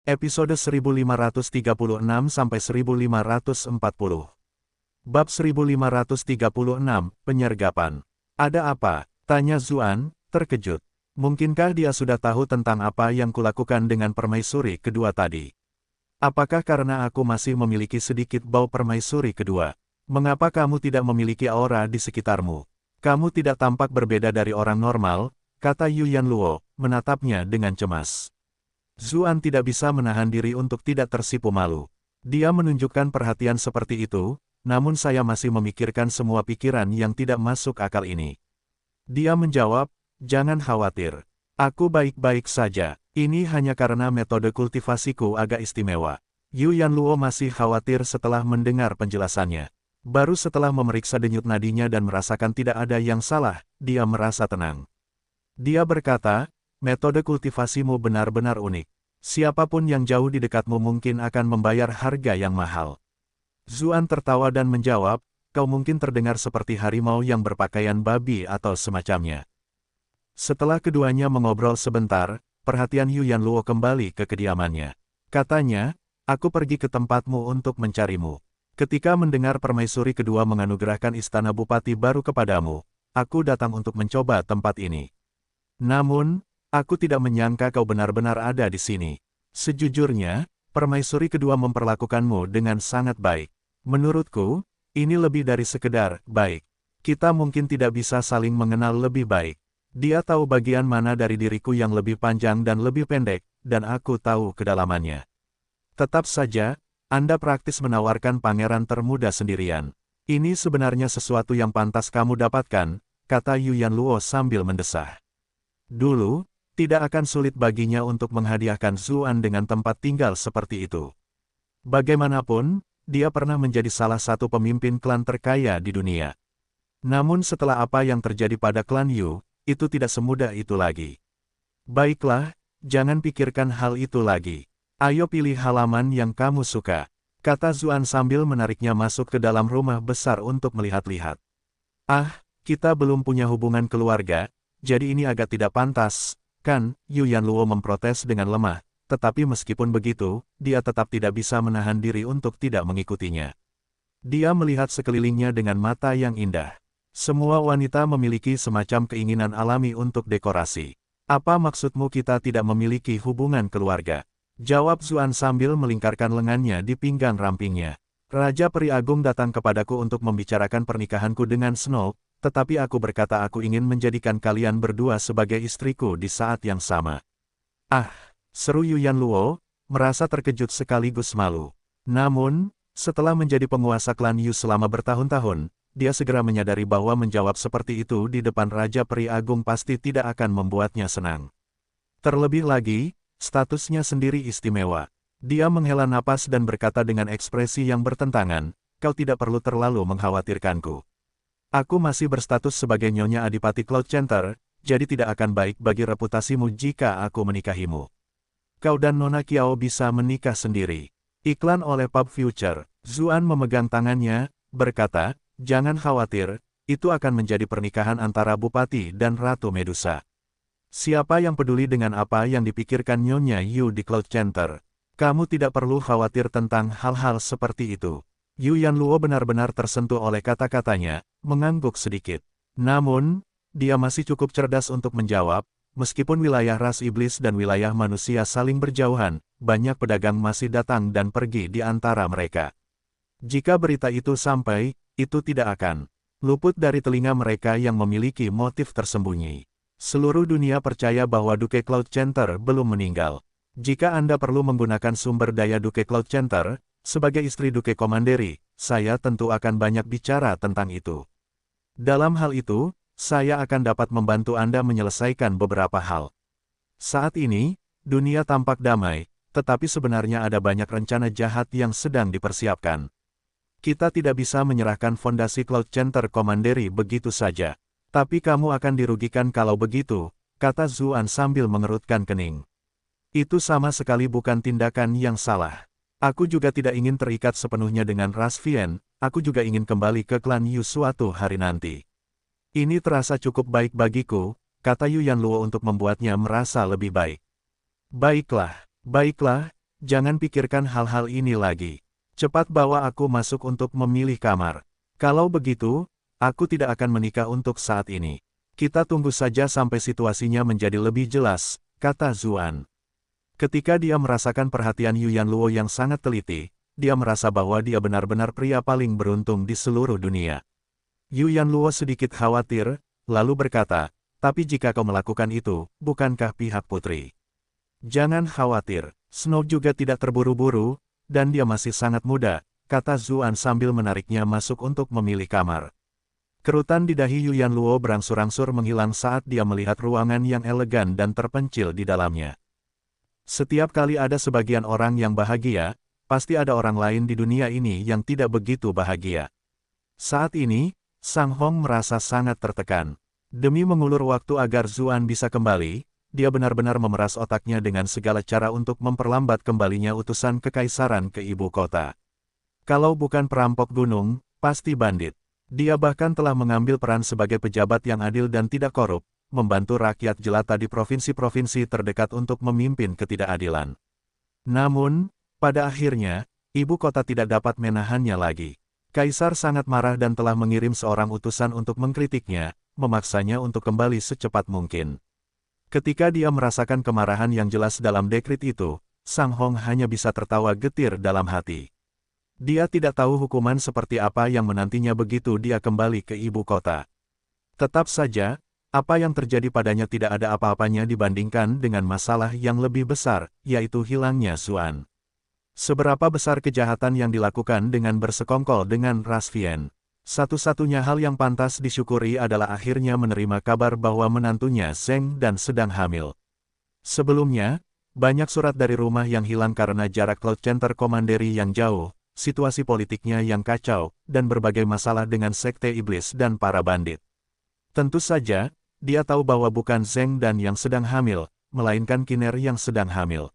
Episode 1536-1540. Bab 1536, Penyergapan. Ada apa? Tanya Zuan, terkejut. Mungkinkah dia sudah tahu tentang apa yang kulakukan dengan permaisuri kedua tadi? Apakah karena aku masih memiliki sedikit bau permaisuri kedua? Mengapa kamu tidak memiliki aura di sekitarmu? Kamu tidak tampak berbeda dari orang normal, kata Yu Yanluo, menatapnya dengan cemas. Zuan tidak bisa menahan diri untuk tidak tersipu malu. Dia menunjukkan perhatian seperti itu, namun saya masih memikirkan semua pikiran yang tidak masuk akal ini. Dia menjawab, jangan khawatir. Aku baik-baik saja. Ini hanya karena metode kultivasiku agak istimewa. Yu Yanluo masih khawatir setelah mendengar penjelasannya. Baru setelah memeriksa denyut nadinya dan merasakan tidak ada yang salah, dia merasa tenang. Dia berkata, metode kultivasimu benar-benar unik. Siapapun yang jauh di dekatmu mungkin akan membayar harga yang mahal. Zuan tertawa dan menjawab, kau mungkin terdengar seperti harimau yang berpakaian babi atau semacamnya. Setelah keduanya mengobrol sebentar, perhatian Yu Yanluo kembali ke kediamannya. Katanya, aku pergi ke tempatmu untuk mencarimu. Ketika mendengar permaisuri kedua menganugerahkan istana bupati baru kepadamu, aku datang untuk mencoba tempat ini. Namun, aku tidak menyangka kau benar-benar ada di sini. Sejujurnya, permaisuri kedua memperlakukanmu dengan sangat baik. Menurutku, ini lebih dari sekedar baik. Kita mungkin tidak bisa saling mengenal lebih baik. Dia tahu bagian mana dari diriku yang lebih panjang dan lebih pendek, dan aku tahu kedalamannya. Tetap saja, Anda praktis menawarkan pangeran termuda sendirian. Ini sebenarnya sesuatu yang pantas kamu dapatkan, kata Yu Yanluo sambil mendesah. Dulu, tidak akan sulit baginya untuk menghadiahkan Zuan dengan tempat tinggal seperti itu. Bagaimanapun, dia pernah menjadi salah satu pemimpin klan terkaya di dunia. Namun setelah apa yang terjadi pada klan Yu, itu tidak semudah itu lagi. Baiklah, jangan pikirkan hal itu lagi. Ayo pilih halaman yang kamu suka, kata Zuan sambil menariknya masuk ke dalam rumah besar untuk melihat-lihat. Ah, kita belum punya hubungan keluarga, jadi ini agak tidak pantas, kan? Yu Yanluo memprotes dengan lemah, tetapi meskipun begitu, dia tetap tidak bisa menahan diri untuk tidak mengikutinya. Dia melihat sekelilingnya dengan mata yang indah. Semua wanita memiliki semacam keinginan alami untuk dekorasi. Apa maksudmu kita tidak memiliki hubungan keluarga? Jawab Zuan sambil melingkarkan lengannya di pinggang rampingnya. Raja Peri Agung datang kepadaku untuk membicarakan pernikahanku dengan Snow, tetapi aku berkata aku ingin menjadikan kalian berdua sebagai istriku di saat yang sama. Ah, seru Yu Yanluo, merasa terkejut sekaligus malu. Namun, setelah menjadi penguasa klan Yu selama bertahun-tahun, dia segera menyadari bahwa menjawab seperti itu di depan Raja Peri Agung pasti tidak akan membuatnya senang. Terlebih lagi, statusnya sendiri istimewa. Dia menghela napas dan berkata dengan ekspresi yang bertentangan, kau tidak perlu terlalu mengkhawatirkanku. Aku masih berstatus sebagai Nyonya Adipati Cloud Center, jadi tidak akan baik bagi reputasimu jika aku menikahimu. Kau dan Nona Qiao bisa menikah sendiri. Iklan oleh Pub Future. Zuan memegang tangannya, berkata, jangan khawatir, itu akan menjadi pernikahan antara Bupati dan Ratu Medusa. Siapa yang peduli dengan apa yang dipikirkan Nyonya Yu di Cloud Center? Kamu tidak perlu khawatir tentang hal-hal seperti itu. Yu Yanluo benar-benar tersentuh oleh kata-katanya, mengangguk sedikit. Namun, dia masih cukup cerdas untuk menjawab, meskipun wilayah ras iblis dan wilayah manusia saling berjauhan, banyak pedagang masih datang dan pergi di antara mereka. Jika berita itu sampai, itu tidak akan luput dari telinga mereka yang memiliki motif tersembunyi. Seluruh dunia percaya bahwa Duke Cloud Center belum meninggal. Jika Anda perlu menggunakan sumber daya Duke Cloud Center, sebagai istri Duke Commandery, saya tentu akan banyak bicara tentang itu. Dalam hal itu, saya akan dapat membantu Anda menyelesaikan beberapa hal. Saat ini, dunia tampak damai, tetapi sebenarnya ada banyak rencana jahat yang sedang dipersiapkan. Kita tidak bisa menyerahkan fondasi Cloud Center Commandery begitu saja. Tapi kamu akan dirugikan kalau begitu, kata Zuan sambil mengerutkan kening. Itu sama sekali bukan tindakan yang salah. Aku juga tidak ingin terikat sepenuhnya dengan ras Vien, aku juga ingin kembali ke klan Yu suatu hari nanti. Ini terasa cukup baik bagiku, kata Yu Yanluo untuk membuatnya merasa lebih baik. Baiklah, Jangan pikirkan hal-hal ini lagi. Cepat bawa aku masuk untuk memilih kamar. Kalau begitu, aku tidak akan menikah untuk saat ini. Kita tunggu saja sampai situasinya menjadi lebih jelas, kata Zuan. Ketika dia merasakan perhatian Yuyan Luo yang sangat teliti, dia merasa bahwa dia benar-benar pria paling beruntung di seluruh dunia. Yuyan Luo sedikit khawatir, lalu berkata, tapi jika kau melakukan itu, bukankah pihak putri? Jangan khawatir, Snow juga tidak terburu-buru, dan dia masih sangat muda, kata Zuan sambil menariknya masuk untuk memilih kamar. Kerutan di dahi Yuyan Luo berangsur-angsur menghilang saat dia melihat ruangan yang elegan dan terpencil di dalamnya. Setiap kali ada sebagian orang yang bahagia, pasti ada orang lain di dunia ini yang tidak begitu bahagia. Saat ini, Sang Hong merasa sangat tertekan. Demi mengulur waktu agar Zuan bisa kembali, dia benar-benar memeras otaknya dengan segala cara untuk memperlambat kembalinya utusan kekaisaran ke ibu kota. Kalau bukan perampok gunung, pasti bandit. Dia bahkan telah mengambil peran sebagai pejabat yang adil dan tidak korup, membantu rakyat jelata di provinsi-provinsi terdekat untuk memimpin ketidakadilan. Namun, pada akhirnya, ibu kota tidak dapat menahannya lagi. Kaisar sangat marah dan telah mengirim seorang utusan untuk mengkritiknya, memaksanya untuk kembali secepat mungkin. Ketika dia merasakan kemarahan yang jelas dalam dekrit itu, Sang Hong hanya bisa tertawa getir dalam hati. Dia tidak tahu hukuman seperti apa yang menantinya begitu dia kembali ke ibu kota. Tetap saja, apa yang terjadi padanya tidak ada apa-apanya dibandingkan dengan masalah yang lebih besar, yaitu hilangnya Zuan. Seberapa besar kejahatan yang dilakukan dengan bersekongkol dengan Rasvian. Satu-satunya hal yang pantas disyukuri adalah akhirnya menerima kabar bahwa menantunya Zeng dan sedang hamil. Sebelumnya, banyak surat dari rumah yang hilang karena jarak Cloud Center Commandery yang jauh, situasi politiknya yang kacau, dan berbagai masalah dengan Sekte Iblis dan para bandit. Tentu saja, dia tahu bahwa bukan Zeng dan yang sedang hamil, melainkan Kiner yang sedang hamil.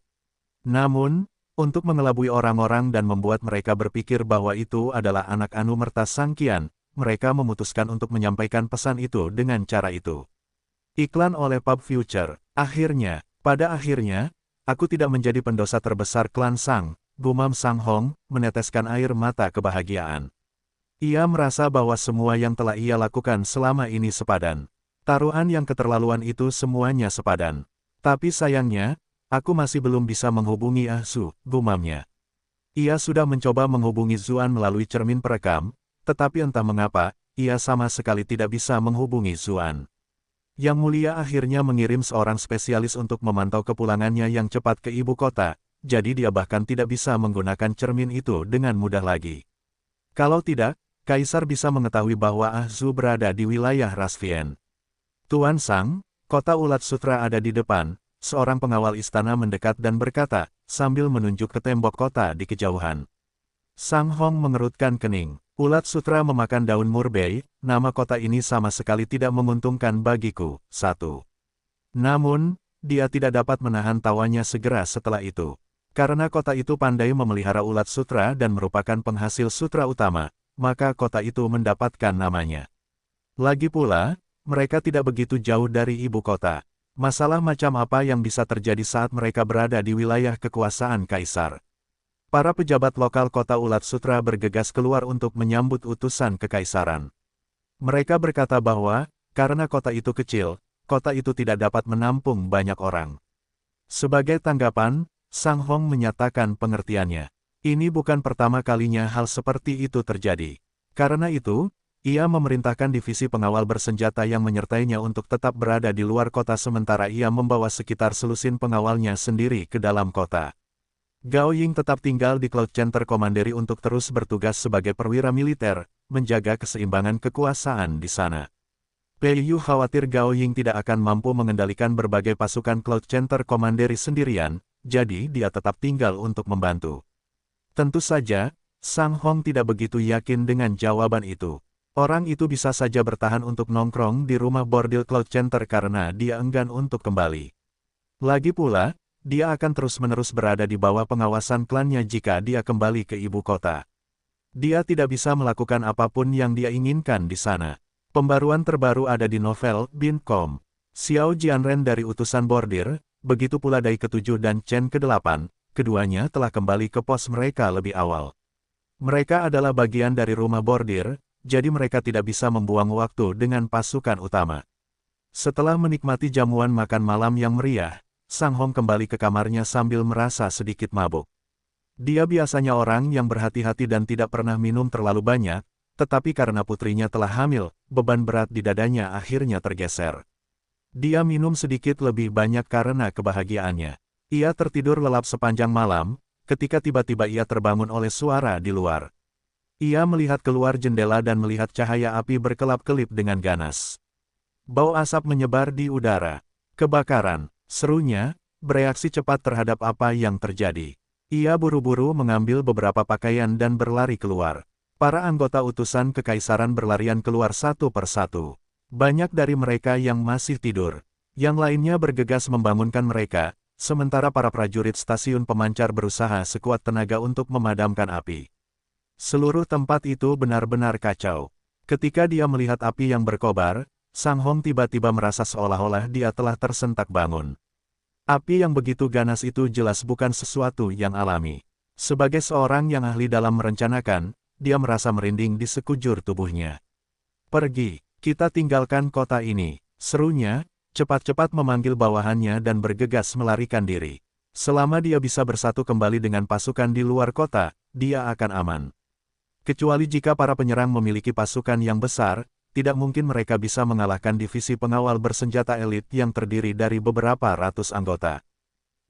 Namun, untuk mengelabui orang-orang dan membuat mereka berpikir bahwa itu adalah anak Anumerta Sang Qian, mereka memutuskan untuk menyampaikan pesan itu dengan cara itu. Iklan oleh Pub Future. Pada akhirnya, aku tidak menjadi pendosa terbesar klan Sang, gumam Sang Hong, meneteskan air mata kebahagiaan. Ia merasa bahwa semua yang telah ia lakukan selama ini sepadan. Taruhan yang keterlaluan itu semuanya sepadan. Tapi sayangnya, aku masih belum bisa menghubungi Ah Su, gumamnya. Ia sudah mencoba menghubungi Zuan melalui cermin perekam, tetapi entah mengapa, ia sama sekali tidak bisa menghubungi Zuan. Yang Mulia akhirnya mengirim seorang spesialis untuk memantau kepulangannya yang cepat ke ibu kota, jadi dia bahkan tidak bisa menggunakan cermin itu dengan mudah lagi. Kalau tidak, Kaisar bisa mengetahui bahwa Ah Su berada di wilayah Rasvian. Tuan Sang, kota Ulat Sutra ada di depan. Seorang pengawal istana mendekat dan berkata, sambil menunjuk ke tembok kota di kejauhan. Sang Hong mengerutkan kening. Ulat Sutra memakan daun murbei, nama kota ini sama sekali tidak menguntungkan bagiku. 1. Namun, dia tidak dapat menahan tawanya segera setelah itu. Karena kota itu pandai memelihara ulat sutra dan merupakan penghasil sutra utama, maka kota itu mendapatkan namanya. Lagi pula, mereka tidak begitu jauh dari ibu kota. Masalah macam apa yang bisa terjadi saat mereka berada di wilayah kekuasaan Kaisar? Para pejabat lokal kota Ulat Sutra bergegas keluar untuk menyambut utusan kekaisaran. Mereka berkata bahwa, karena kota itu kecil, kota itu tidak dapat menampung banyak orang. Sebagai tanggapan, Sang Hong menyatakan pengertiannya. Ini bukan pertama kalinya hal seperti itu terjadi. Karena itu, ia memerintahkan divisi pengawal bersenjata yang menyertainya untuk tetap berada di luar kota sementara ia membawa sekitar selusin pengawalnya sendiri ke dalam kota. Gao Ying tetap tinggal di Cloud Center Commandery untuk terus bertugas sebagai perwira militer, menjaga keseimbangan kekuasaan di sana. Pei Yu khawatir Gao Ying tidak akan mampu mengendalikan berbagai pasukan Cloud Center Commandery sendirian, jadi dia tetap tinggal untuk membantu. Tentu saja, Sang Hong tidak begitu yakin dengan jawaban itu. Orang itu bisa saja bertahan untuk nongkrong di rumah bordil Cloud Center karena dia enggan untuk kembali. Lagi pula, dia akan terus-menerus berada di bawah pengawasan klannya jika dia kembali ke ibu kota. Dia tidak bisa melakukan apapun yang dia inginkan di sana. Pembaruan terbaru ada di novel Bin.com. Xiao Jianren dari utusan bordir, begitu pula Dai ke-7 dan Chen ke-8, keduanya telah kembali ke pos mereka lebih awal. Mereka adalah bagian dari rumah bordir, jadi mereka tidak bisa membuang waktu dengan pasukan utama. Setelah menikmati jamuan makan malam yang meriah, Sang Hong kembali ke kamarnya sambil merasa sedikit mabuk. Dia biasanya orang yang berhati-hati dan tidak pernah minum terlalu banyak, tetapi karena putrinya telah hamil, beban berat di dadanya akhirnya tergeser. Dia minum sedikit lebih banyak karena kebahagiaannya. Ia tertidur lelap sepanjang malam, ketika tiba-tiba ia terbangun oleh suara di luar. Ia melihat keluar jendela dan melihat cahaya api berkelap-kelip dengan ganas. Bau asap menyebar di udara. Kebakaran, serunya, bereaksi cepat terhadap apa yang terjadi. Ia buru-buru mengambil beberapa pakaian dan berlari keluar. Para anggota utusan kekaisaran berlarian keluar satu persatu. Banyak dari mereka yang masih tidur. Yang lainnya bergegas membangunkan mereka, sementara para prajurit stasiun pemancar berusaha sekuat tenaga untuk memadamkan api. Seluruh tempat itu benar-benar kacau. Ketika dia melihat api yang berkobar, Sang Hong tiba-tiba merasa seolah-olah dia telah tersentak bangun. Api yang begitu ganas itu jelas bukan sesuatu yang alami. Sebagai seorang yang ahli dalam merencanakan, dia merasa merinding di sekujur tubuhnya. "Pergi, kita tinggalkan kota ini," serunya, cepat-cepat memanggil bawahannya dan bergegas melarikan diri. Selama dia bisa bersatu kembali dengan pasukan di luar kota, dia akan aman. Kecuali jika para penyerang memiliki pasukan yang besar, tidak mungkin mereka bisa mengalahkan divisi pengawal bersenjata elit yang terdiri dari beberapa ratus anggota.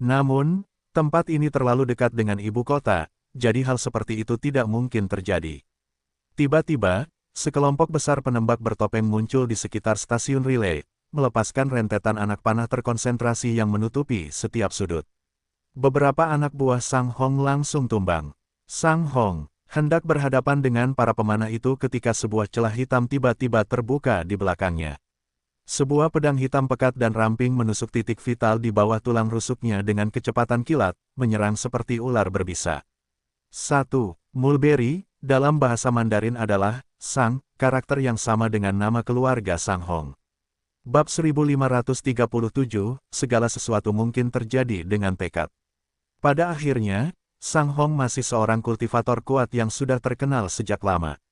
Namun, tempat ini terlalu dekat dengan ibu kota, jadi hal seperti itu tidak mungkin terjadi. Tiba-tiba, sekelompok besar penembak bertopeng muncul di sekitar stasiun relay, melepaskan rentetan anak panah terkonsentrasi yang menutupi setiap sudut. Beberapa anak buah Sang Hong langsung tumbang. Sang Hong hendak berhadapan dengan para pemanah itu ketika sebuah celah hitam tiba-tiba terbuka di belakangnya. Sebuah pedang hitam pekat dan ramping menusuk titik vital di bawah tulang rusuknya dengan kecepatan kilat, menyerang seperti ular berbisa. 1. Mulberry, dalam bahasa Mandarin adalah Sang, karakter yang sama dengan nama keluarga Sang Hong. Bab 1537, segala sesuatu mungkin terjadi dengan tekad. Pada akhirnya, Sang Hong masih seorang kultivator kuat yang sudah terkenal sejak lama.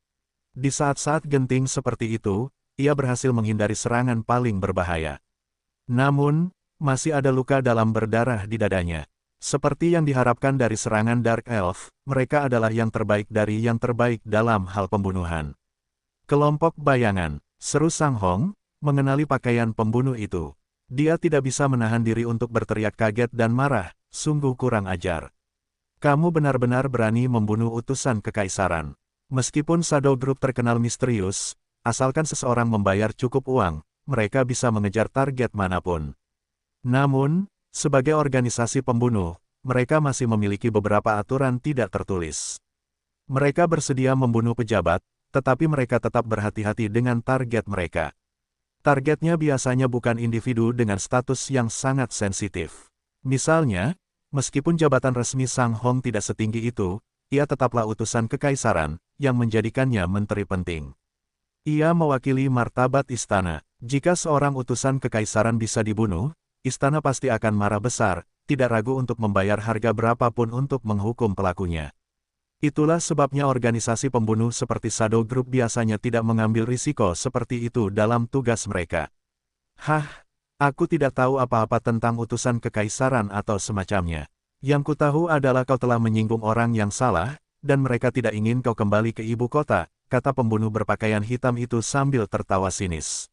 Di saat-saat genting seperti itu, ia berhasil menghindari serangan paling berbahaya. Namun, masih ada luka dalam berdarah di dadanya. Seperti yang diharapkan dari serangan Dark Elf, mereka adalah yang terbaik dari yang terbaik dalam hal pembunuhan. "Kelompok bayangan," seru Sang Hong, mengenali pakaian pembunuh itu. Dia tidak bisa menahan diri untuk berteriak kaget dan marah, sungguh kurang ajar. "Kamu benar-benar berani membunuh utusan kekaisaran. Meskipun Shadow Group terkenal misterius, asalkan seseorang membayar cukup uang, mereka bisa mengejar target manapun. Namun, sebagai organisasi pembunuh, mereka masih memiliki beberapa aturan tidak tertulis. Mereka bersedia membunuh pejabat, tetapi mereka tetap berhati-hati dengan target mereka. Targetnya biasanya bukan individu dengan status yang sangat sensitif. Misalnya, meskipun jabatan resmi Sang Hong tidak setinggi itu, ia tetaplah utusan kekaisaran, yang menjadikannya menteri penting. Ia mewakili martabat istana. Jika seorang utusan kekaisaran bisa dibunuh, istana pasti akan marah besar, tidak ragu untuk membayar harga berapapun untuk menghukum pelakunya. Itulah sebabnya organisasi pembunuh seperti Shadow Group biasanya tidak mengambil risiko seperti itu dalam tugas mereka. "Hah, aku tidak tahu apa-apa tentang utusan kekaisaran atau semacamnya. Yang kutahu adalah kau telah menyinggung orang yang salah, dan mereka tidak ingin kau kembali ke ibu kota," kata pembunuh berpakaian hitam itu sambil tertawa sinis.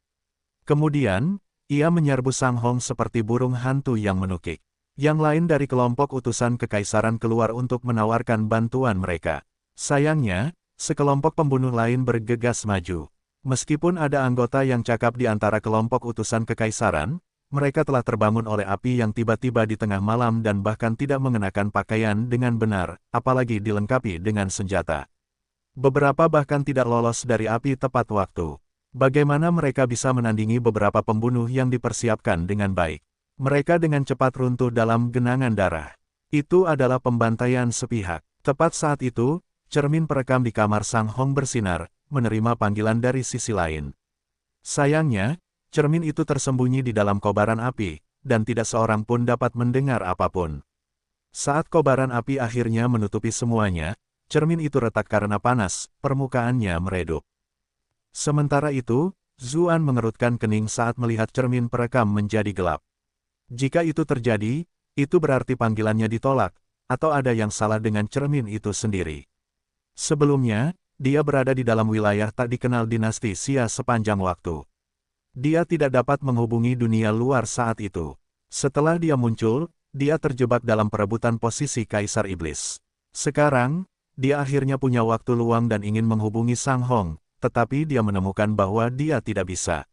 Kemudian, ia menyerbu Sang Hong seperti burung hantu yang menukik. Yang lain dari kelompok utusan kekaisaran keluar untuk menawarkan bantuan mereka. Sayangnya, sekelompok pembunuh lain bergegas maju. Meskipun ada anggota yang cakap di antara kelompok utusan kekaisaran, mereka telah terbangun oleh api yang tiba-tiba di tengah malam dan bahkan tidak mengenakan pakaian dengan benar, apalagi dilengkapi dengan senjata. Beberapa bahkan tidak lolos dari api tepat waktu. Bagaimana mereka bisa menandingi beberapa pembunuh yang dipersiapkan dengan baik? Mereka dengan cepat runtuh dalam genangan darah. Itu adalah pembantaian sepihak. Tepat saat itu, cermin perekam di kamar Sang Hong bersinar, menerima panggilan dari sisi lain. Sayangnya, cermin itu tersembunyi di dalam kobaran api, dan tidak seorang pun dapat mendengar apapun. Saat kobaran api akhirnya menutupi semuanya, cermin itu retak karena panas, permukaannya meredup. Sementara itu, Zuan mengerutkan kening saat melihat cermin perekam menjadi gelap. Jika itu terjadi, itu berarti panggilannya ditolak, atau ada yang salah dengan cermin itu sendiri. Sebelumnya, dia berada di dalam wilayah tak dikenal dinasti Xia sepanjang waktu. Dia tidak dapat menghubungi dunia luar saat itu. Setelah dia muncul, dia terjebak dalam perebutan posisi Kaisar Iblis. Sekarang, dia akhirnya punya waktu luang dan ingin menghubungi Sang Hong, tetapi dia menemukan bahwa dia tidak bisa.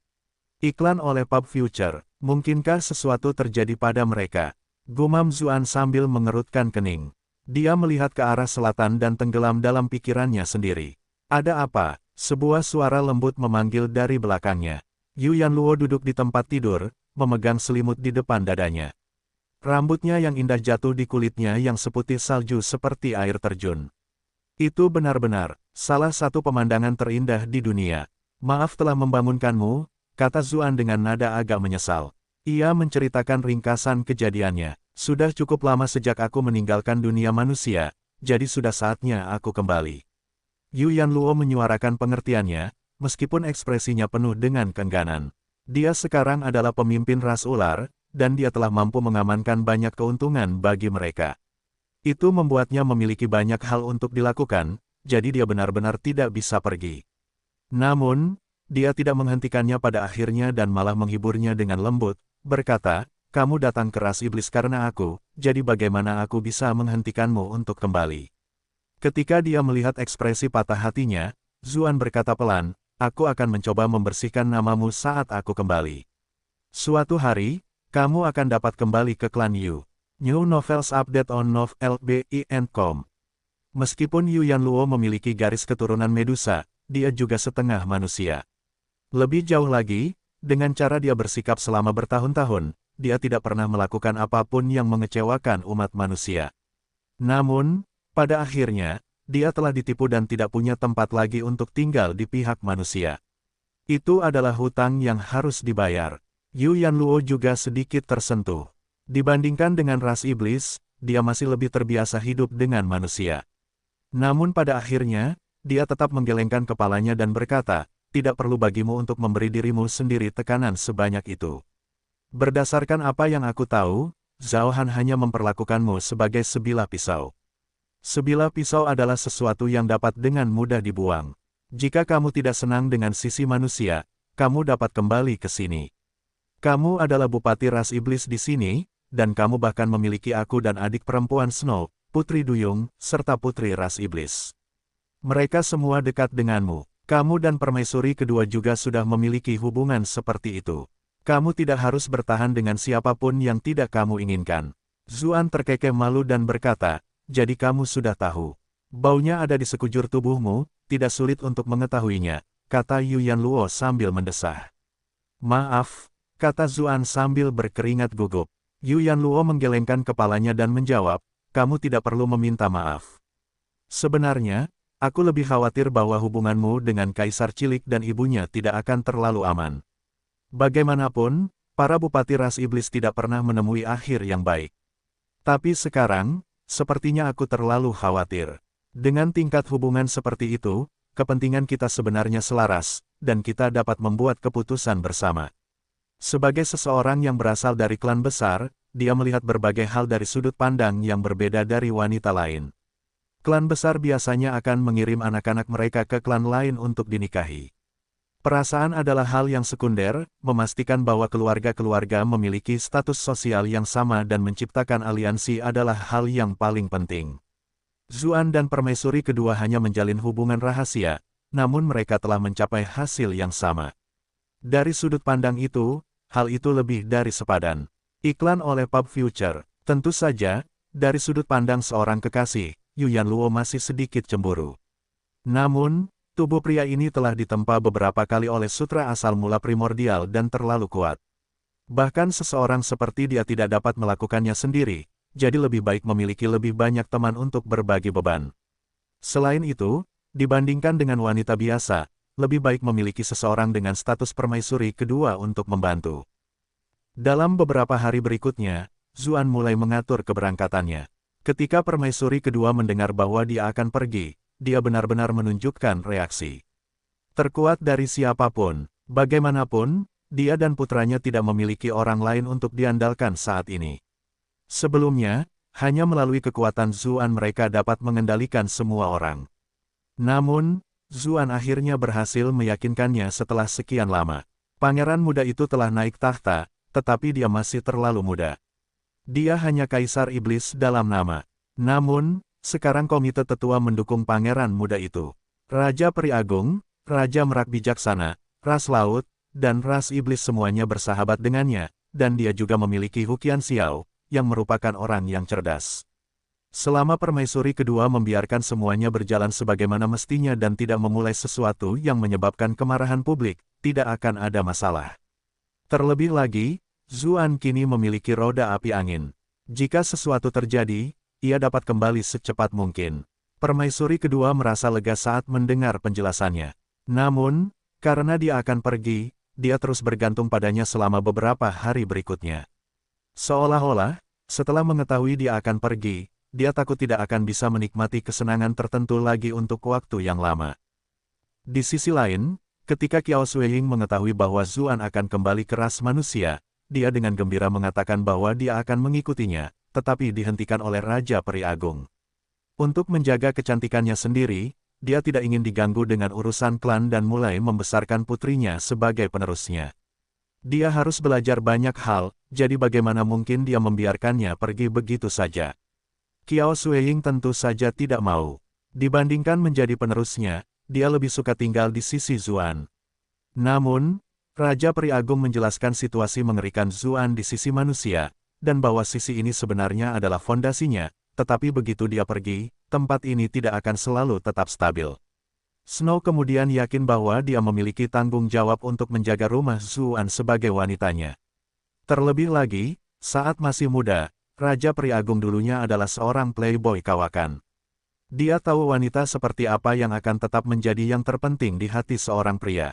Iklan oleh Pub Future, mungkinkah sesuatu terjadi pada mereka? Gumam Zuan sambil mengerutkan kening. Dia melihat ke arah selatan dan tenggelam dalam pikirannya sendiri. Ada apa? Sebuah suara lembut memanggil dari belakangnya. Yu Yanluo duduk di tempat tidur, memegang selimut di depan dadanya. Rambutnya yang indah jatuh di kulitnya yang seputih salju seperti air terjun. Itu benar-benar salah satu pemandangan terindah di dunia. Maaf telah membangunkanmu, kata Zuan dengan nada agak menyesal. Ia menceritakan ringkasan kejadiannya. Sudah cukup lama sejak aku meninggalkan dunia manusia, jadi sudah saatnya aku kembali. Yu Yanluo menyuarakan pengertiannya, meskipun ekspresinya penuh dengan keengganan. Dia sekarang adalah pemimpin ras ular, dan dia telah mampu mengamankan banyak keuntungan bagi mereka. Itu membuatnya memiliki banyak hal untuk dilakukan, jadi dia benar-benar tidak bisa pergi. Namun, dia tidak menghentikannya pada akhirnya dan malah menghiburnya dengan lembut, berkata, kamu datang ke ras iblis karena aku, jadi bagaimana aku bisa menghentikanmu untuk kembali? Ketika dia melihat ekspresi patah hatinya, Zuan berkata pelan, aku akan mencoba membersihkan namamu saat aku kembali. Suatu hari, kamu akan dapat kembali ke klan Yu. New Novels Update on novel.bi.com. Meskipun Yu Yanluo memiliki garis keturunan Medusa, dia juga setengah manusia. Lebih jauh lagi, dengan cara dia bersikap selama bertahun-tahun, dia tidak pernah melakukan apapun yang mengecewakan umat manusia. Namun, pada akhirnya, dia telah ditipu dan tidak punya tempat lagi untuk tinggal di pihak manusia. Itu adalah hutang yang harus dibayar. Yu Yanluo juga sedikit tersentuh. Dibandingkan dengan ras iblis, dia masih lebih terbiasa hidup dengan manusia. Namun pada akhirnya, dia tetap menggelengkan kepalanya dan berkata, tidak perlu bagimu untuk memberi dirimu sendiri tekanan sebanyak itu. Berdasarkan apa yang aku tahu, Zhao Han hanya memperlakukanmu sebagai sebilah pisau. Sebilah pisau adalah sesuatu yang dapat dengan mudah dibuang. Jika kamu tidak senang dengan sisi manusia, kamu dapat kembali ke sini. Kamu adalah bupati ras iblis di sini, dan kamu bahkan memiliki aku dan adik perempuan Snow, Putri Duyung, serta putri ras iblis. Mereka semua dekat denganmu. Kamu dan permaisuri kedua juga sudah memiliki hubungan seperti itu. Kamu tidak harus bertahan dengan siapapun yang tidak kamu inginkan. Zuan terkekeh malu dan berkata, jadi kamu sudah tahu. Baunya ada di sekujur tubuhmu, tidak sulit untuk mengetahuinya, kata Yu Yanluo sambil mendesah. Maaf, kata Zuan sambil berkeringat gugup. Yu Yanluo menggelengkan kepalanya dan menjawab, kamu tidak perlu meminta maaf. Sebenarnya, aku lebih khawatir bahwa hubunganmu dengan Kaisar Cilik dan ibunya tidak akan terlalu aman. Bagaimanapun, para bupati ras iblis tidak pernah menemui akhir yang baik. Tapi sekarang, sepertinya aku terlalu khawatir. Dengan tingkat hubungan seperti itu, kepentingan kita sebenarnya selaras, dan kita dapat membuat keputusan bersama. Sebagai seseorang yang berasal dari klan besar, dia melihat berbagai hal dari sudut pandang yang berbeda dari wanita lain. Klan besar biasanya akan mengirim anak-anak mereka ke klan lain untuk dinikahi. Perasaan adalah hal yang sekunder, memastikan bahwa keluarga-keluarga memiliki status sosial yang sama dan menciptakan aliansi adalah hal yang paling penting. Zuan dan permaisuri kedua hanya menjalin hubungan rahasia, namun mereka telah mencapai hasil yang sama. Dari sudut pandang itu, hal itu lebih dari sepadan. Iklan oleh Pub Future. Tentu saja, dari sudut pandang seorang kekasih, Yu Yanluo masih sedikit cemburu. Namun, tubuh pria ini telah ditempa beberapa kali oleh sutra asal mula primordial dan terlalu kuat. Bahkan seseorang seperti dia tidak dapat melakukannya sendiri, jadi lebih baik memiliki lebih banyak teman untuk berbagi beban. Selain itu, dibandingkan dengan wanita biasa, lebih baik memiliki seseorang dengan status permaisuri kedua untuk membantu. Dalam beberapa hari berikutnya, Zuan mulai mengatur keberangkatannya. Ketika permaisuri kedua mendengar bahwa dia akan pergi, dia benar-benar menunjukkan reaksi. Terkuat dari siapapun, bagaimanapun, dia dan putranya tidak memiliki orang lain untuk diandalkan saat ini. Sebelumnya, hanya melalui kekuatan Zuan mereka dapat mengendalikan semua orang. Namun, Zuan akhirnya berhasil meyakinkannya setelah sekian lama. Pangeran muda itu telah naik tahta, tetapi dia masih terlalu muda. Dia hanya kaisar iblis dalam nama. Namun, sekarang komite tetua mendukung pangeran muda itu. Raja Peri Agung, Raja Merak Bijaksana, ras laut, dan ras iblis semuanya bersahabat dengannya, dan dia juga memiliki Huqian Xiao, yang merupakan orang yang cerdas. Selama permaisuri kedua membiarkan semuanya berjalan sebagaimana mestinya dan tidak memulai sesuatu yang menyebabkan kemarahan publik, tidak akan ada masalah. Terlebih lagi, Zuan kini memiliki roda api angin. Jika sesuatu terjadi, ia dapat kembali secepat mungkin. Permaisuri kedua merasa lega saat mendengar penjelasannya. Namun, karena dia akan pergi, dia terus bergantung padanya selama beberapa hari berikutnya. Seolah-olah, setelah mengetahui dia akan pergi, dia takut tidak akan bisa menikmati kesenangan tertentu lagi untuk waktu yang lama. Di sisi lain, ketika Qiao Suiying mengetahui bahwa Zuan akan kembali ke ras manusia, dia dengan gembira mengatakan bahwa dia akan mengikutinya, tetapi dihentikan oleh Raja Peri Agung. Untuk menjaga kecantikannya sendiri, dia tidak ingin diganggu dengan urusan klan dan mulai membesarkan putrinya sebagai penerusnya. Dia harus belajar banyak hal, jadi bagaimana mungkin dia membiarkannya pergi begitu saja. Qiao Suiying tentu saja tidak mau. Dibandingkan menjadi penerusnya, dia lebih suka tinggal di sisi Zuan. Namun, Raja Peri Agung menjelaskan situasi mengerikan Zuan di sisi manusia, dan bahwa sisi ini sebenarnya adalah fondasinya, tetapi begitu dia pergi, tempat ini tidak akan selalu tetap stabil. Snow kemudian yakin bahwa dia memiliki tanggung jawab untuk menjaga rumah Zuan sebagai wanitanya. Terlebih lagi, saat masih muda, Raja Peri Agung dulunya adalah seorang playboy kawakan. Dia tahu wanita seperti apa yang akan tetap menjadi yang terpenting di hati seorang pria.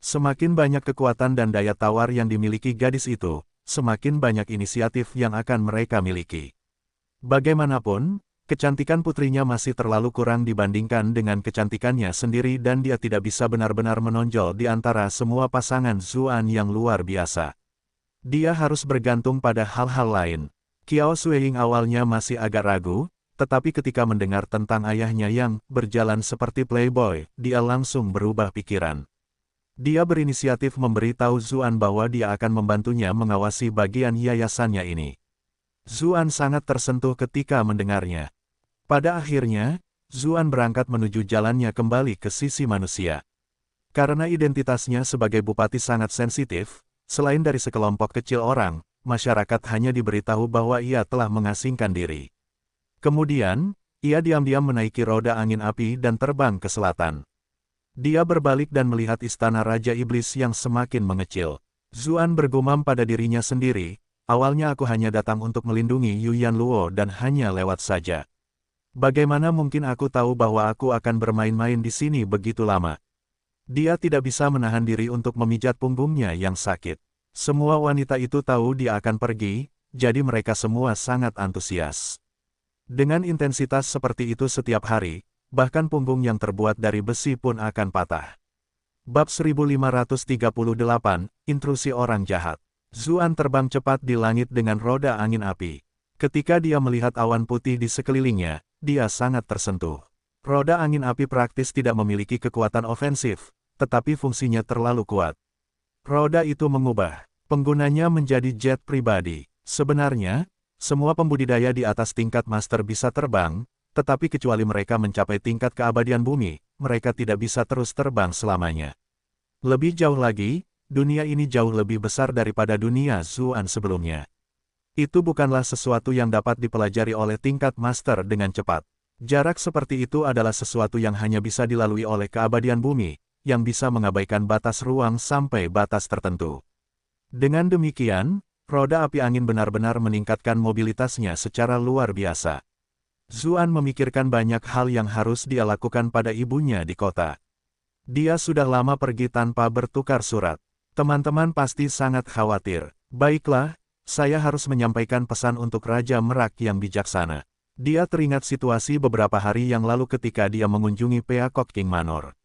Semakin banyak kekuatan dan daya tawar yang dimiliki gadis itu, semakin banyak inisiatif yang akan mereka miliki. Bagaimanapun, kecantikan putrinya masih terlalu kurang dibandingkan dengan kecantikannya sendiri dan dia tidak bisa benar-benar menonjol di antara semua pasangan Zuan yang luar biasa. Dia harus bergantung pada hal-hal lain. Qiao Suiying awalnya masih agak ragu, tetapi ketika mendengar tentang ayahnya yang berjalan seperti playboy, dia langsung berubah pikiran. Dia berinisiatif memberitahu Zuan bahwa dia akan membantunya mengawasi bagian yayasannya ini. Zuan sangat tersentuh ketika mendengarnya. Pada akhirnya, Zuan berangkat menuju jalannya kembali ke sisi manusia. Karena identitasnya sebagai bupati sangat sensitif, selain dari sekelompok kecil orang, masyarakat hanya diberitahu bahwa ia telah mengasingkan diri. Kemudian, ia diam-diam menaiki roda angin api dan terbang ke selatan. Dia berbalik dan melihat istana Raja Iblis yang semakin mengecil. Zuan bergumam pada dirinya sendiri, awalnya aku hanya datang untuk melindungi Yu Yanluo dan hanya lewat saja. Bagaimana mungkin aku tahu bahwa aku akan bermain-main di sini begitu lama? Dia tidak bisa menahan diri untuk memijat punggungnya yang sakit. Semua wanita itu tahu dia akan pergi, jadi mereka semua sangat antusias. Dengan intensitas seperti itu setiap hari, bahkan punggung yang terbuat dari besi pun akan patah. Bab 1538, Intrusi Orang Jahat. Zuan terbang cepat di langit dengan roda angin api. Ketika dia melihat awan putih di sekelilingnya, dia sangat tersentuh. Roda angin api praktis tidak memiliki kekuatan ofensif, tetapi fungsinya terlalu kuat. Roda itu mengubah penggunanya menjadi jet pribadi. Sebenarnya, semua pembudidaya di atas tingkat master bisa terbang, tetapi kecuali mereka mencapai tingkat keabadian bumi, mereka tidak bisa terus terbang selamanya. Lebih jauh lagi, dunia ini jauh lebih besar daripada dunia Zuan sebelumnya. Itu bukanlah sesuatu yang dapat dipelajari oleh tingkat master dengan cepat. Jarak seperti itu adalah sesuatu yang hanya bisa dilalui oleh keabadian bumi, yang bisa mengabaikan batas ruang sampai batas tertentu. Dengan demikian, roda api angin benar-benar meningkatkan mobilitasnya secara luar biasa. Zuan memikirkan banyak hal yang harus dia lakukan pada ibunya di kota. Dia sudah lama pergi tanpa bertukar surat. Teman-teman pasti sangat khawatir. Baiklah, saya harus menyampaikan pesan untuk Raja Merak yang bijaksana. Dia teringat situasi beberapa hari yang lalu ketika dia mengunjungi Peacock King Manor.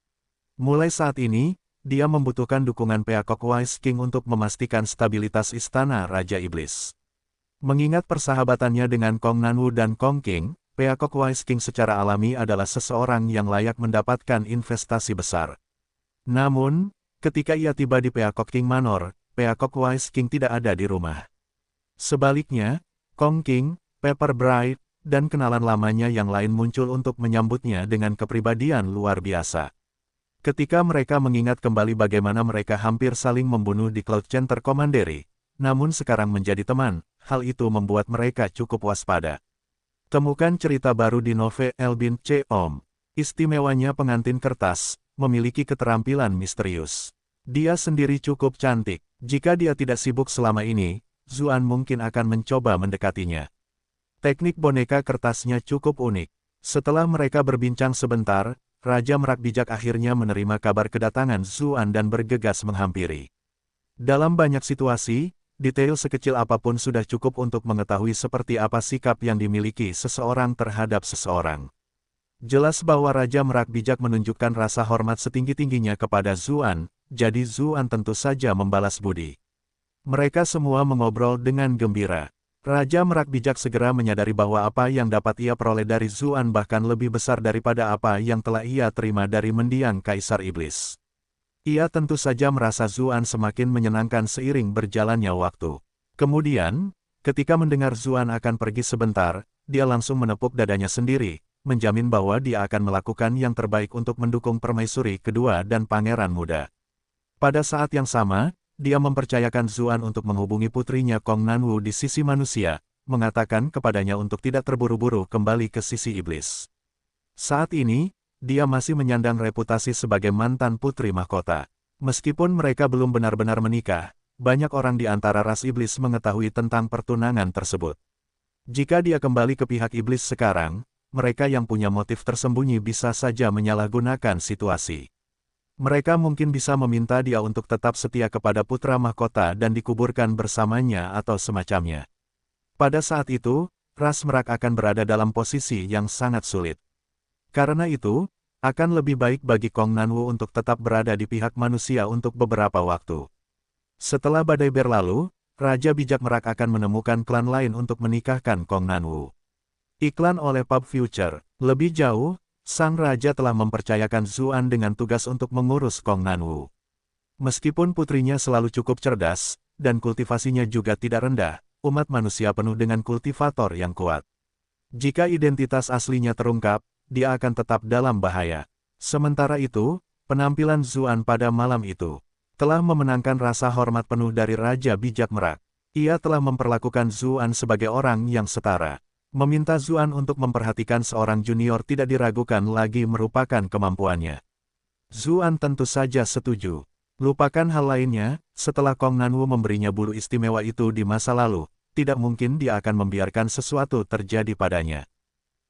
Mulai saat ini, dia membutuhkan dukungan Peacock Wise King untuk memastikan stabilitas istana Raja Iblis. Mengingat persahabatannya dengan Kong Nanwu dan Kong King, Peacock Wise King secara alami adalah seseorang yang layak mendapatkan investasi besar. Namun, ketika ia tiba di Peacock King Manor, Peacock Wise King tidak ada di rumah. Sebaliknya, Kong King, Pepper Bright, dan kenalan lamanya yang lain muncul untuk menyambutnya dengan kepribadian luar biasa. Ketika mereka mengingat kembali bagaimana mereka hampir saling membunuh di Cloud Center Commandery, namun sekarang menjadi teman, hal itu membuat mereka cukup waspada. Temukan cerita baru di Nove Elbin C. Om. Istimewanya pengantin kertas, memiliki keterampilan misterius. Dia sendiri cukup cantik. Jika dia tidak sibuk selama ini, Zuan mungkin akan mencoba mendekatinya. Teknik boneka kertasnya cukup unik. Setelah mereka berbincang sebentar, Raja Merak Bijak akhirnya menerima kabar kedatangan Zuan dan bergegas menghampiri. Dalam banyak situasi, detail sekecil apapun sudah cukup untuk mengetahui seperti apa sikap yang dimiliki seseorang terhadap seseorang. Jelas bahwa Raja Merak Bijak menunjukkan rasa hormat setinggi-tingginya kepada Zuan, jadi Zuan tentu saja membalas budi. Mereka semua mengobrol dengan gembira. Raja Merak Bijak segera menyadari bahwa apa yang dapat ia peroleh dari Zuan bahkan lebih besar daripada apa yang telah ia terima dari mendiang Kaisar Iblis. Ia tentu saja merasa Zuan semakin menyenangkan seiring berjalannya waktu. Kemudian, ketika mendengar Zuan akan pergi sebentar, dia langsung menepuk dadanya sendiri, menjamin bahwa dia akan melakukan yang terbaik untuk mendukung permaisuri kedua dan pangeran muda. Pada saat yang sama, dia mempercayakan Zuan untuk menghubungi putrinya Kong Nanwu di sisi manusia, mengatakan kepadanya untuk tidak terburu-buru kembali ke sisi iblis. Saat ini, dia masih menyandang reputasi sebagai mantan putri mahkota. Meskipun mereka belum benar-benar menikah, banyak orang di antara ras iblis mengetahui tentang pertunangan tersebut. Jika dia kembali ke pihak iblis sekarang, mereka yang punya motif tersembunyi bisa saja menyalahgunakan situasi. Mereka mungkin bisa meminta dia untuk tetap setia kepada putra mahkota dan dikuburkan bersamanya atau semacamnya. Pada saat itu, ras Merak akan berada dalam posisi yang sangat sulit. Karena itu, akan lebih baik bagi Kong Nanwu untuk tetap berada di pihak manusia untuk beberapa waktu. Setelah badai berlalu, Raja Bijak Merak akan menemukan klan lain untuk menikahkan Kong Nanwu. Iklan oleh Pub Future. Lebih jauh, sang raja telah mempercayakan Zuan dengan tugas untuk mengurus Kong Nanwu. Meskipun putrinya selalu cukup cerdas, dan kultivasinya juga tidak rendah, umat manusia penuh dengan kultivator yang kuat. Jika identitas aslinya terungkap, dia akan tetap dalam bahaya. Sementara itu, penampilan Zuan pada malam itu telah memenangkan rasa hormat penuh dari Raja Bijak Merak. Ia telah memperlakukan Zuan sebagai orang yang setara. Meminta Zuan untuk memperhatikan seorang junior tidak diragukan lagi merupakan kemampuannya. Zuan tentu saja setuju. Lupakan hal lainnya, setelah Kong Nanwu memberinya bulu istimewa itu di masa lalu, tidak mungkin dia akan membiarkan sesuatu terjadi padanya.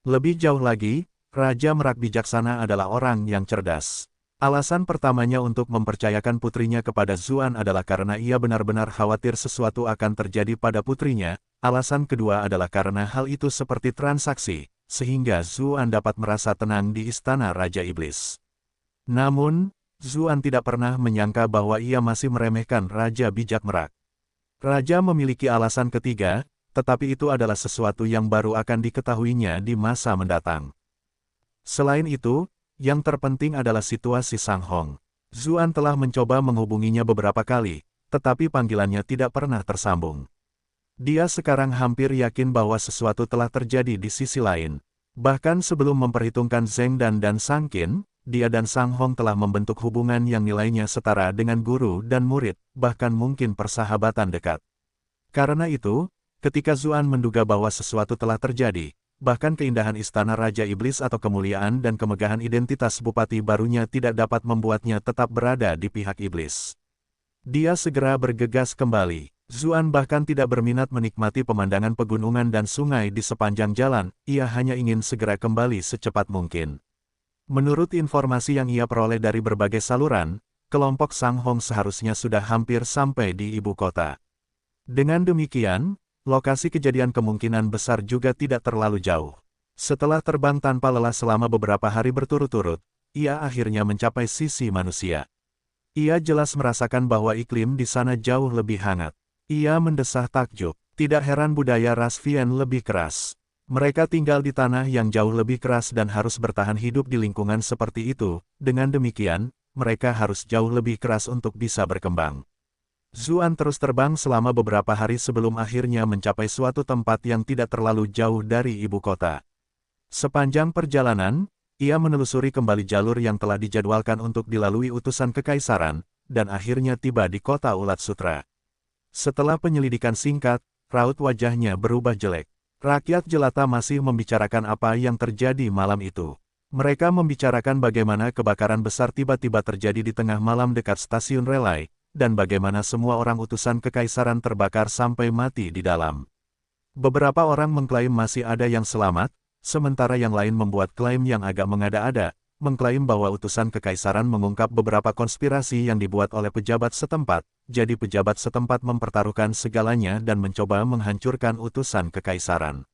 Lebih jauh lagi, Raja Merak Bijaksana adalah orang yang cerdas. Alasan pertamanya untuk mempercayakan putrinya kepada Zuan adalah karena ia benar-benar khawatir sesuatu akan terjadi pada putrinya. Alasan kedua adalah karena hal itu seperti transaksi, sehingga Zuan dapat merasa tenang di istana Raja Iblis. Namun, Zuan tidak pernah menyangka bahwa ia masih meremehkan Raja Bijak Merak. Raja memiliki alasan ketiga, tetapi itu adalah sesuatu yang baru akan diketahuinya di masa mendatang. Selain itu, yang terpenting adalah situasi Sang Hong. Zuan telah mencoba menghubunginya beberapa kali, tetapi panggilannya tidak pernah tersambung. Dia sekarang hampir yakin bahwa sesuatu telah terjadi di sisi lain. Bahkan sebelum memperhitungkan Zheng Dan dan Sang Qin, dia dan Sang Hong telah membentuk hubungan yang nilainya setara dengan guru dan murid, bahkan mungkin persahabatan dekat. Karena itu, ketika Zuan menduga bahwa sesuatu telah terjadi, bahkan keindahan istana Raja Iblis atau kemuliaan dan kemegahan identitas bupati barunya tidak dapat membuatnya tetap berada di pihak iblis. Dia segera bergegas kembali. Zuan bahkan tidak berminat menikmati pemandangan pegunungan dan sungai di sepanjang jalan, ia hanya ingin segera kembali secepat mungkin. Menurut informasi yang ia peroleh dari berbagai saluran, kelompok Sang Hong seharusnya sudah hampir sampai di ibu kota. Dengan demikian, lokasi kejadian kemungkinan besar juga tidak terlalu jauh. Setelah terbang tanpa lelah selama beberapa hari berturut-turut, ia akhirnya mencapai sisi manusia. Ia jelas merasakan bahwa iklim di sana jauh lebih hangat. Ia mendesah takjub. Tidak heran budaya ras Vien lebih keras. Mereka tinggal di tanah yang jauh lebih keras dan harus bertahan hidup di lingkungan seperti itu. Dengan demikian, mereka harus jauh lebih keras untuk bisa berkembang. Zuan terus terbang selama beberapa hari sebelum akhirnya mencapai suatu tempat yang tidak terlalu jauh dari ibu kota. Sepanjang perjalanan, ia menelusuri kembali jalur yang telah dijadwalkan untuk dilalui utusan kekaisaran, dan akhirnya tiba di kota Ulat Sutra. Setelah penyelidikan singkat, raut wajahnya berubah jelek. Rakyat jelata masih membicarakan apa yang terjadi malam itu. Mereka membicarakan bagaimana kebakaran besar tiba-tiba terjadi di tengah malam dekat stasiun relay, dan bagaimana semua orang utusan kekaisaran terbakar sampai mati di dalam. Beberapa orang mengklaim masih ada yang selamat, sementara yang lain membuat klaim yang agak mengada-ada, mengklaim bahwa utusan kekaisaran mengungkap beberapa konspirasi yang dibuat oleh pejabat setempat, jadi pejabat setempat mempertaruhkan segalanya dan mencoba menghancurkan utusan kekaisaran.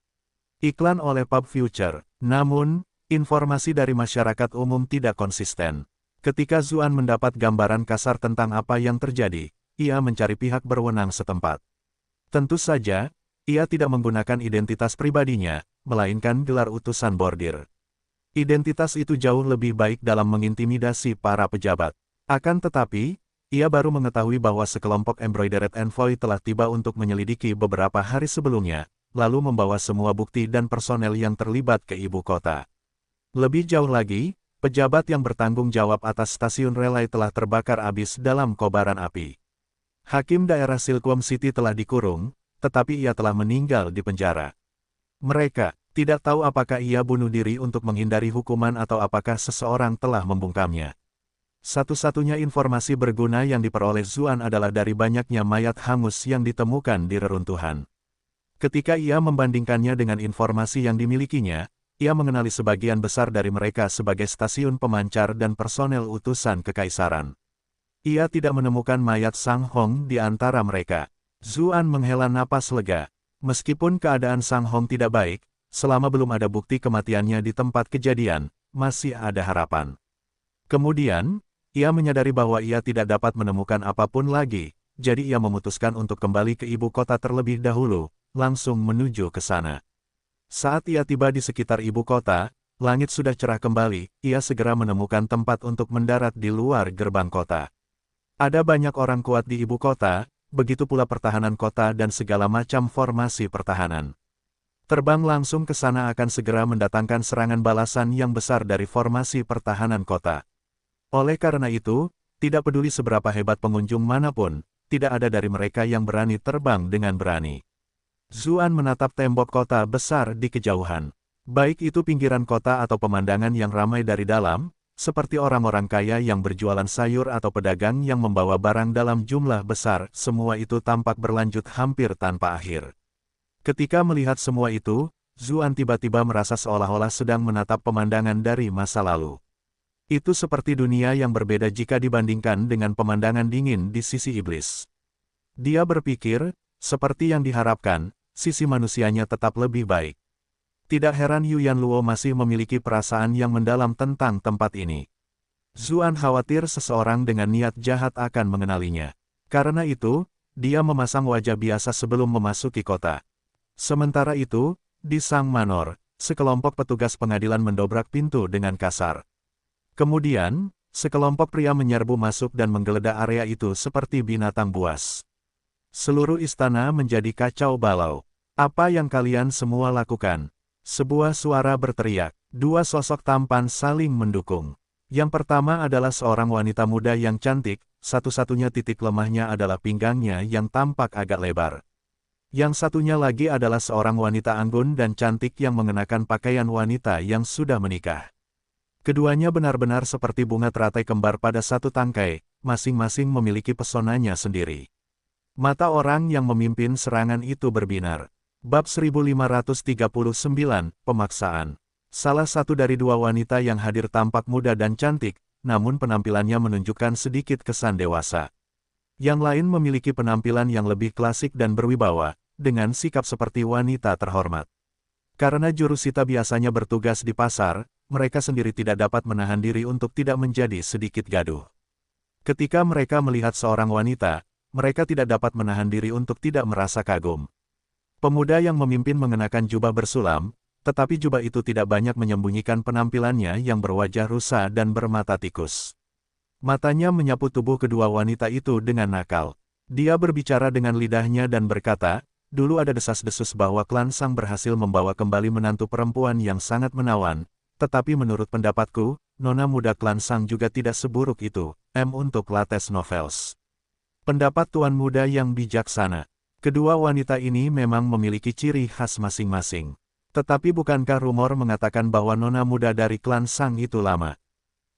Iklan oleh Pub Future. Namun, informasi dari masyarakat umum tidak konsisten. Ketika Zuan mendapat gambaran kasar tentang apa yang terjadi, ia mencari pihak berwenang setempat. Tentu saja, ia tidak menggunakan identitas pribadinya, melainkan gelar utusan bordir. Identitas itu jauh lebih baik dalam mengintimidasi para pejabat. Akan tetapi, ia baru mengetahui bahwa sekelompok Embroidered Envoy telah tiba untuk menyelidiki beberapa hari sebelumnya, lalu membawa semua bukti dan personel yang terlibat ke ibu kota. Lebih jauh lagi, pejabat yang bertanggung jawab atas stasiun relay telah terbakar habis dalam kobaran api. Hakim daerah Silkwom City telah dikurung, tetapi ia telah meninggal di penjara. Mereka tidak tahu apakah ia bunuh diri untuk menghindari hukuman atau apakah seseorang telah membungkamnya. Satu-satunya informasi berguna yang diperoleh Zuan adalah dari banyaknya mayat hangus yang ditemukan di reruntuhan. Ketika ia membandingkannya dengan informasi yang dimilikinya, ia mengenali sebagian besar dari mereka sebagai stasiun pemancar dan personel utusan kekaisaran. Ia tidak menemukan mayat Sang Hong di antara mereka. Zuan menghela napas lega. Meskipun keadaan Sang Hong tidak baik, selama belum ada bukti kematiannya di tempat kejadian, masih ada harapan. Kemudian, ia menyadari bahwa ia tidak dapat menemukan apapun lagi, jadi ia memutuskan untuk kembali ke ibu kota terlebih dahulu, langsung menuju ke sana. Saat ia tiba di sekitar ibu kota, langit sudah cerah kembali, ia segera menemukan tempat untuk mendarat di luar gerbang kota. Ada banyak orang kuat di ibu kota, begitu pula pertahanan kota dan segala macam formasi pertahanan. Terbang langsung ke sana akan segera mendatangkan serangan balasan yang besar dari formasi pertahanan kota. Oleh karena itu, tidak peduli seberapa hebat pengunjung manapun, tidak ada dari mereka yang berani terbang dengan berani. Zuan menatap tembok kota besar di kejauhan. Baik itu pinggiran kota atau pemandangan yang ramai dari dalam, seperti orang-orang kaya yang berjualan sayur atau pedagang yang membawa barang dalam jumlah besar, semua itu tampak berlanjut hampir tanpa akhir. Ketika melihat semua itu, Zuan tiba-tiba merasa seolah-olah sedang menatap pemandangan dari masa lalu. Itu seperti dunia yang berbeda jika dibandingkan dengan pemandangan dingin di sisi iblis. Dia berpikir, seperti yang diharapkan, sisi manusianya tetap lebih baik. Tidak heran Yuan Luo masih memiliki perasaan yang mendalam tentang tempat ini. Zuan khawatir seseorang dengan niat jahat akan mengenalinya. Karena itu, dia memasang wajah biasa sebelum memasuki kota. Sementara itu, di Sang Manor, sekelompok petugas pengadilan mendobrak pintu dengan kasar. Kemudian, sekelompok pria menyerbu masuk dan menggeledah area itu seperti binatang buas. Seluruh istana menjadi kacau balau. Apa yang kalian semua lakukan? Sebuah suara berteriak. Dua sosok tampan saling mendukung. Yang pertama adalah seorang wanita muda yang cantik, satu-satunya titik lemahnya adalah pinggangnya yang tampak agak lebar. Yang satunya lagi adalah seorang wanita anggun dan cantik yang mengenakan pakaian wanita yang sudah menikah. Keduanya benar-benar seperti bunga teratai kembar pada satu tangkai, masing-masing memiliki pesonanya sendiri. Mata orang yang memimpin serangan itu berbinar. Bab 1539, Pemaksaan. Salah satu dari dua wanita yang hadir tampak muda dan cantik, namun penampilannya menunjukkan sedikit kesan dewasa. Yang lain memiliki penampilan yang lebih klasik dan berwibawa, dengan sikap seperti wanita terhormat. Karena jurusita biasanya bertugas di pasar, mereka sendiri tidak dapat menahan diri untuk tidak menjadi sedikit gaduh. Ketika mereka melihat seorang wanita, mereka tidak dapat menahan diri untuk tidak merasa kagum. Pemuda yang memimpin mengenakan jubah bersulam, tetapi jubah itu tidak banyak menyembunyikan penampilannya yang berwajah rusa dan bermata tikus. Matanya menyapu tubuh kedua wanita itu dengan nakal. Dia berbicara dengan lidahnya dan berkata, dulu ada desas-desus bahwa klan Sang berhasil membawa kembali menantu perempuan yang sangat menawan, tetapi menurut pendapatku, nona muda klan Sang juga tidak seburuk itu. Untuk Lattes Novels. Pendapat tuan muda yang bijaksana. Kedua wanita ini memang memiliki ciri khas masing-masing. Tetapi bukankah rumor mengatakan bahwa nona muda dari klan Sang itu lama?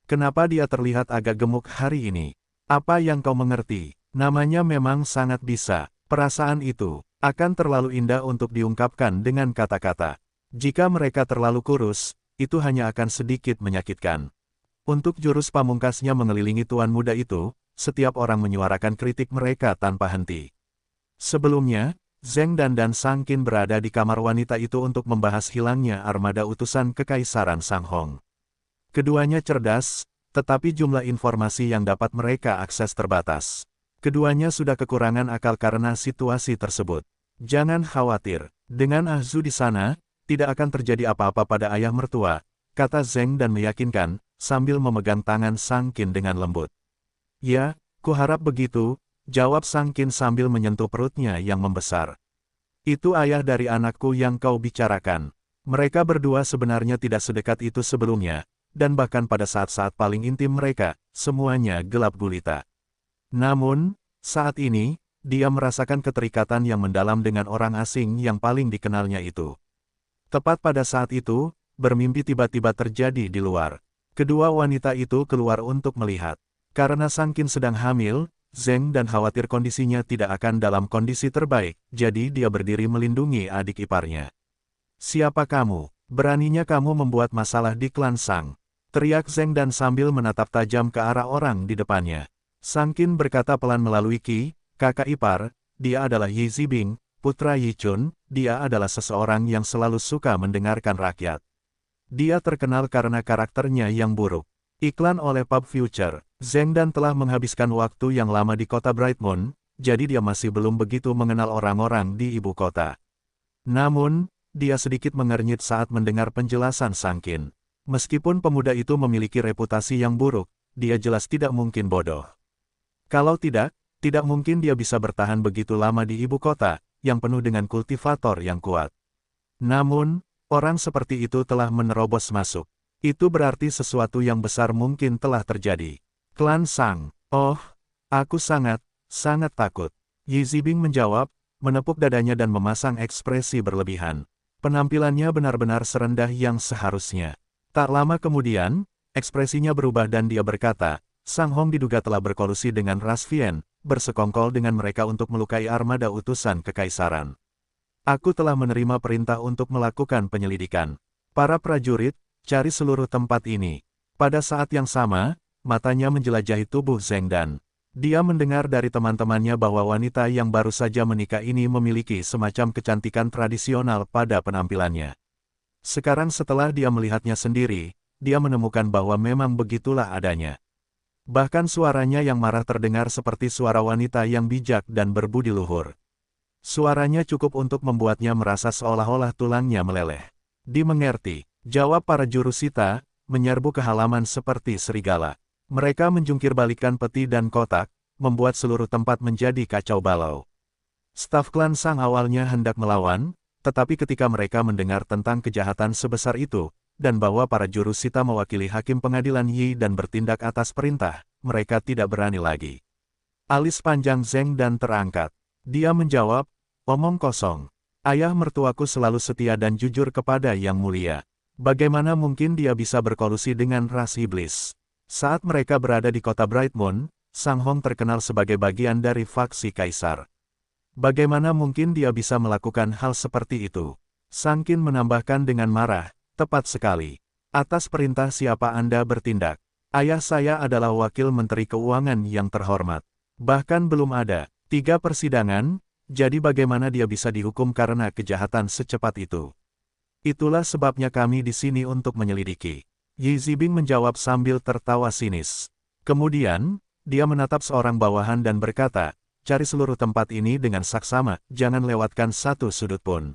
Kenapa dia terlihat agak gemuk hari ini? Apa yang kau mengerti? Namanya memang sangat bisa. Perasaan itu akan terlalu indah untuk diungkapkan dengan kata-kata. Jika mereka terlalu kurus, itu hanya akan sedikit menyakitkan. Untuk jurus pamungkasnya mengelilingi tuan muda itu, setiap orang menyuarakan kritik mereka tanpa henti. Sebelumnya, Zheng Dan Sang Qin berada di kamar wanita itu untuk membahas hilangnya armada utusan Kekaisaran Sanghong. Keduanya cerdas, tetapi jumlah informasi yang dapat mereka akses terbatas. Keduanya sudah kekurangan akal karena situasi tersebut. Jangan khawatir, dengan Ah Zu di sana, tidak akan terjadi apa-apa pada ayah mertua, kata Zheng Dan meyakinkan, sambil memegang tangan Sang Qin dengan lembut. Ya, kuharap begitu, jawab Sang Qin sambil menyentuh perutnya yang membesar. Itu ayah dari anakku yang kau bicarakan. Mereka berdua sebenarnya tidak sedekat itu sebelumnya, dan bahkan pada saat-saat paling intim mereka, semuanya gelap gulita. Namun, saat ini, dia merasakan keterikatan yang mendalam dengan orang asing yang paling dikenalnya itu. Tepat pada saat itu, bermimpi tiba-tiba terjadi di luar. Kedua wanita itu keluar untuk melihat. Karena Sang Qin sedang hamil, Zheng Dan khawatir kondisinya tidak akan dalam kondisi terbaik, jadi dia berdiri melindungi adik iparnya. Siapa kamu? Beraninya kamu membuat masalah di klan Sang? Teriak Zheng Dan sambil menatap tajam ke arah orang di depannya. Sang Qin berkata pelan melalui Qi, kakak ipar, dia adalah Yi Zibing, putra Yi Chun, dia adalah seseorang yang selalu suka mendengarkan rakyat. Dia terkenal karena karakternya yang buruk. Iklan oleh Pub Future. Zheng Dan telah menghabiskan waktu yang lama di kota Brightmoon, jadi dia masih belum begitu mengenal orang-orang di ibu kota. Namun, dia sedikit mengernyit saat mendengar penjelasan Sang Qin. Meskipun pemuda itu memiliki reputasi yang buruk, dia jelas tidak mungkin bodoh. Kalau tidak mungkin dia bisa bertahan begitu lama di ibu kota, yang penuh dengan kultivator yang kuat. Namun, orang seperti itu telah menerobos masuk. Itu berarti sesuatu yang besar mungkin telah terjadi. Klan Sang. Oh, aku sangat takut. Yi Zibing menjawab, menepuk dadanya dan memasang ekspresi berlebihan. Penampilannya benar-benar serendah yang seharusnya. Tak lama kemudian, ekspresinya berubah dan dia berkata, Sang Hong diduga telah berkolusi dengan ras Vien, bersekongkol dengan mereka untuk melukai armada utusan kekaisaran. Aku telah menerima perintah untuk melakukan penyelidikan. Para prajurit, cari seluruh tempat ini. Pada saat yang sama, matanya menjelajahi tubuh Zheng Dan. Dia mendengar dari teman-temannya bahwa wanita yang baru saja menikah ini memiliki semacam kecantikan tradisional pada penampilannya. Sekarang setelah dia melihatnya sendiri, dia menemukan bahwa memang begitulah adanya. Bahkan suaranya yang marah terdengar seperti suara wanita yang bijak dan berbudi luhur. Suaranya cukup untuk membuatnya merasa seolah-olah tulangnya meleleh. Dimengerti, jawab para jurusita, menyerbu ke halaman seperti serigala. Mereka menjungkir balikan peti dan kotak, membuat seluruh tempat menjadi kacau balau. Staf klan Sang awalnya hendak melawan, tetapi ketika mereka mendengar tentang kejahatan sebesar itu, dan bahwa para jurusita mewakili hakim pengadilan Yi dan bertindak atas perintah, mereka tidak berani lagi. Alis panjang Zheng Dan terangkat. Dia menjawab, omong kosong. Ayah mertuaku selalu setia dan jujur kepada Yang Mulia. Bagaimana mungkin dia bisa berkolusi dengan ras iblis? Saat mereka berada di kota Brightmoon, Sang Hong terkenal sebagai bagian dari faksi kaisar. Bagaimana mungkin dia bisa melakukan hal seperti itu? Sang Qin menambahkan dengan marah, tepat sekali. Atas perintah siapa Anda bertindak? Ayah saya adalah wakil menteri keuangan yang terhormat. Bahkan belum ada 3 persidangan, jadi bagaimana dia bisa dihukum karena kejahatan secepat itu? Itulah sebabnya kami di sini untuk menyelidiki. Yi Zibing menjawab sambil tertawa sinis. Kemudian, dia menatap seorang bawahan dan berkata, cari seluruh tempat ini dengan saksama, jangan lewatkan satu sudut pun.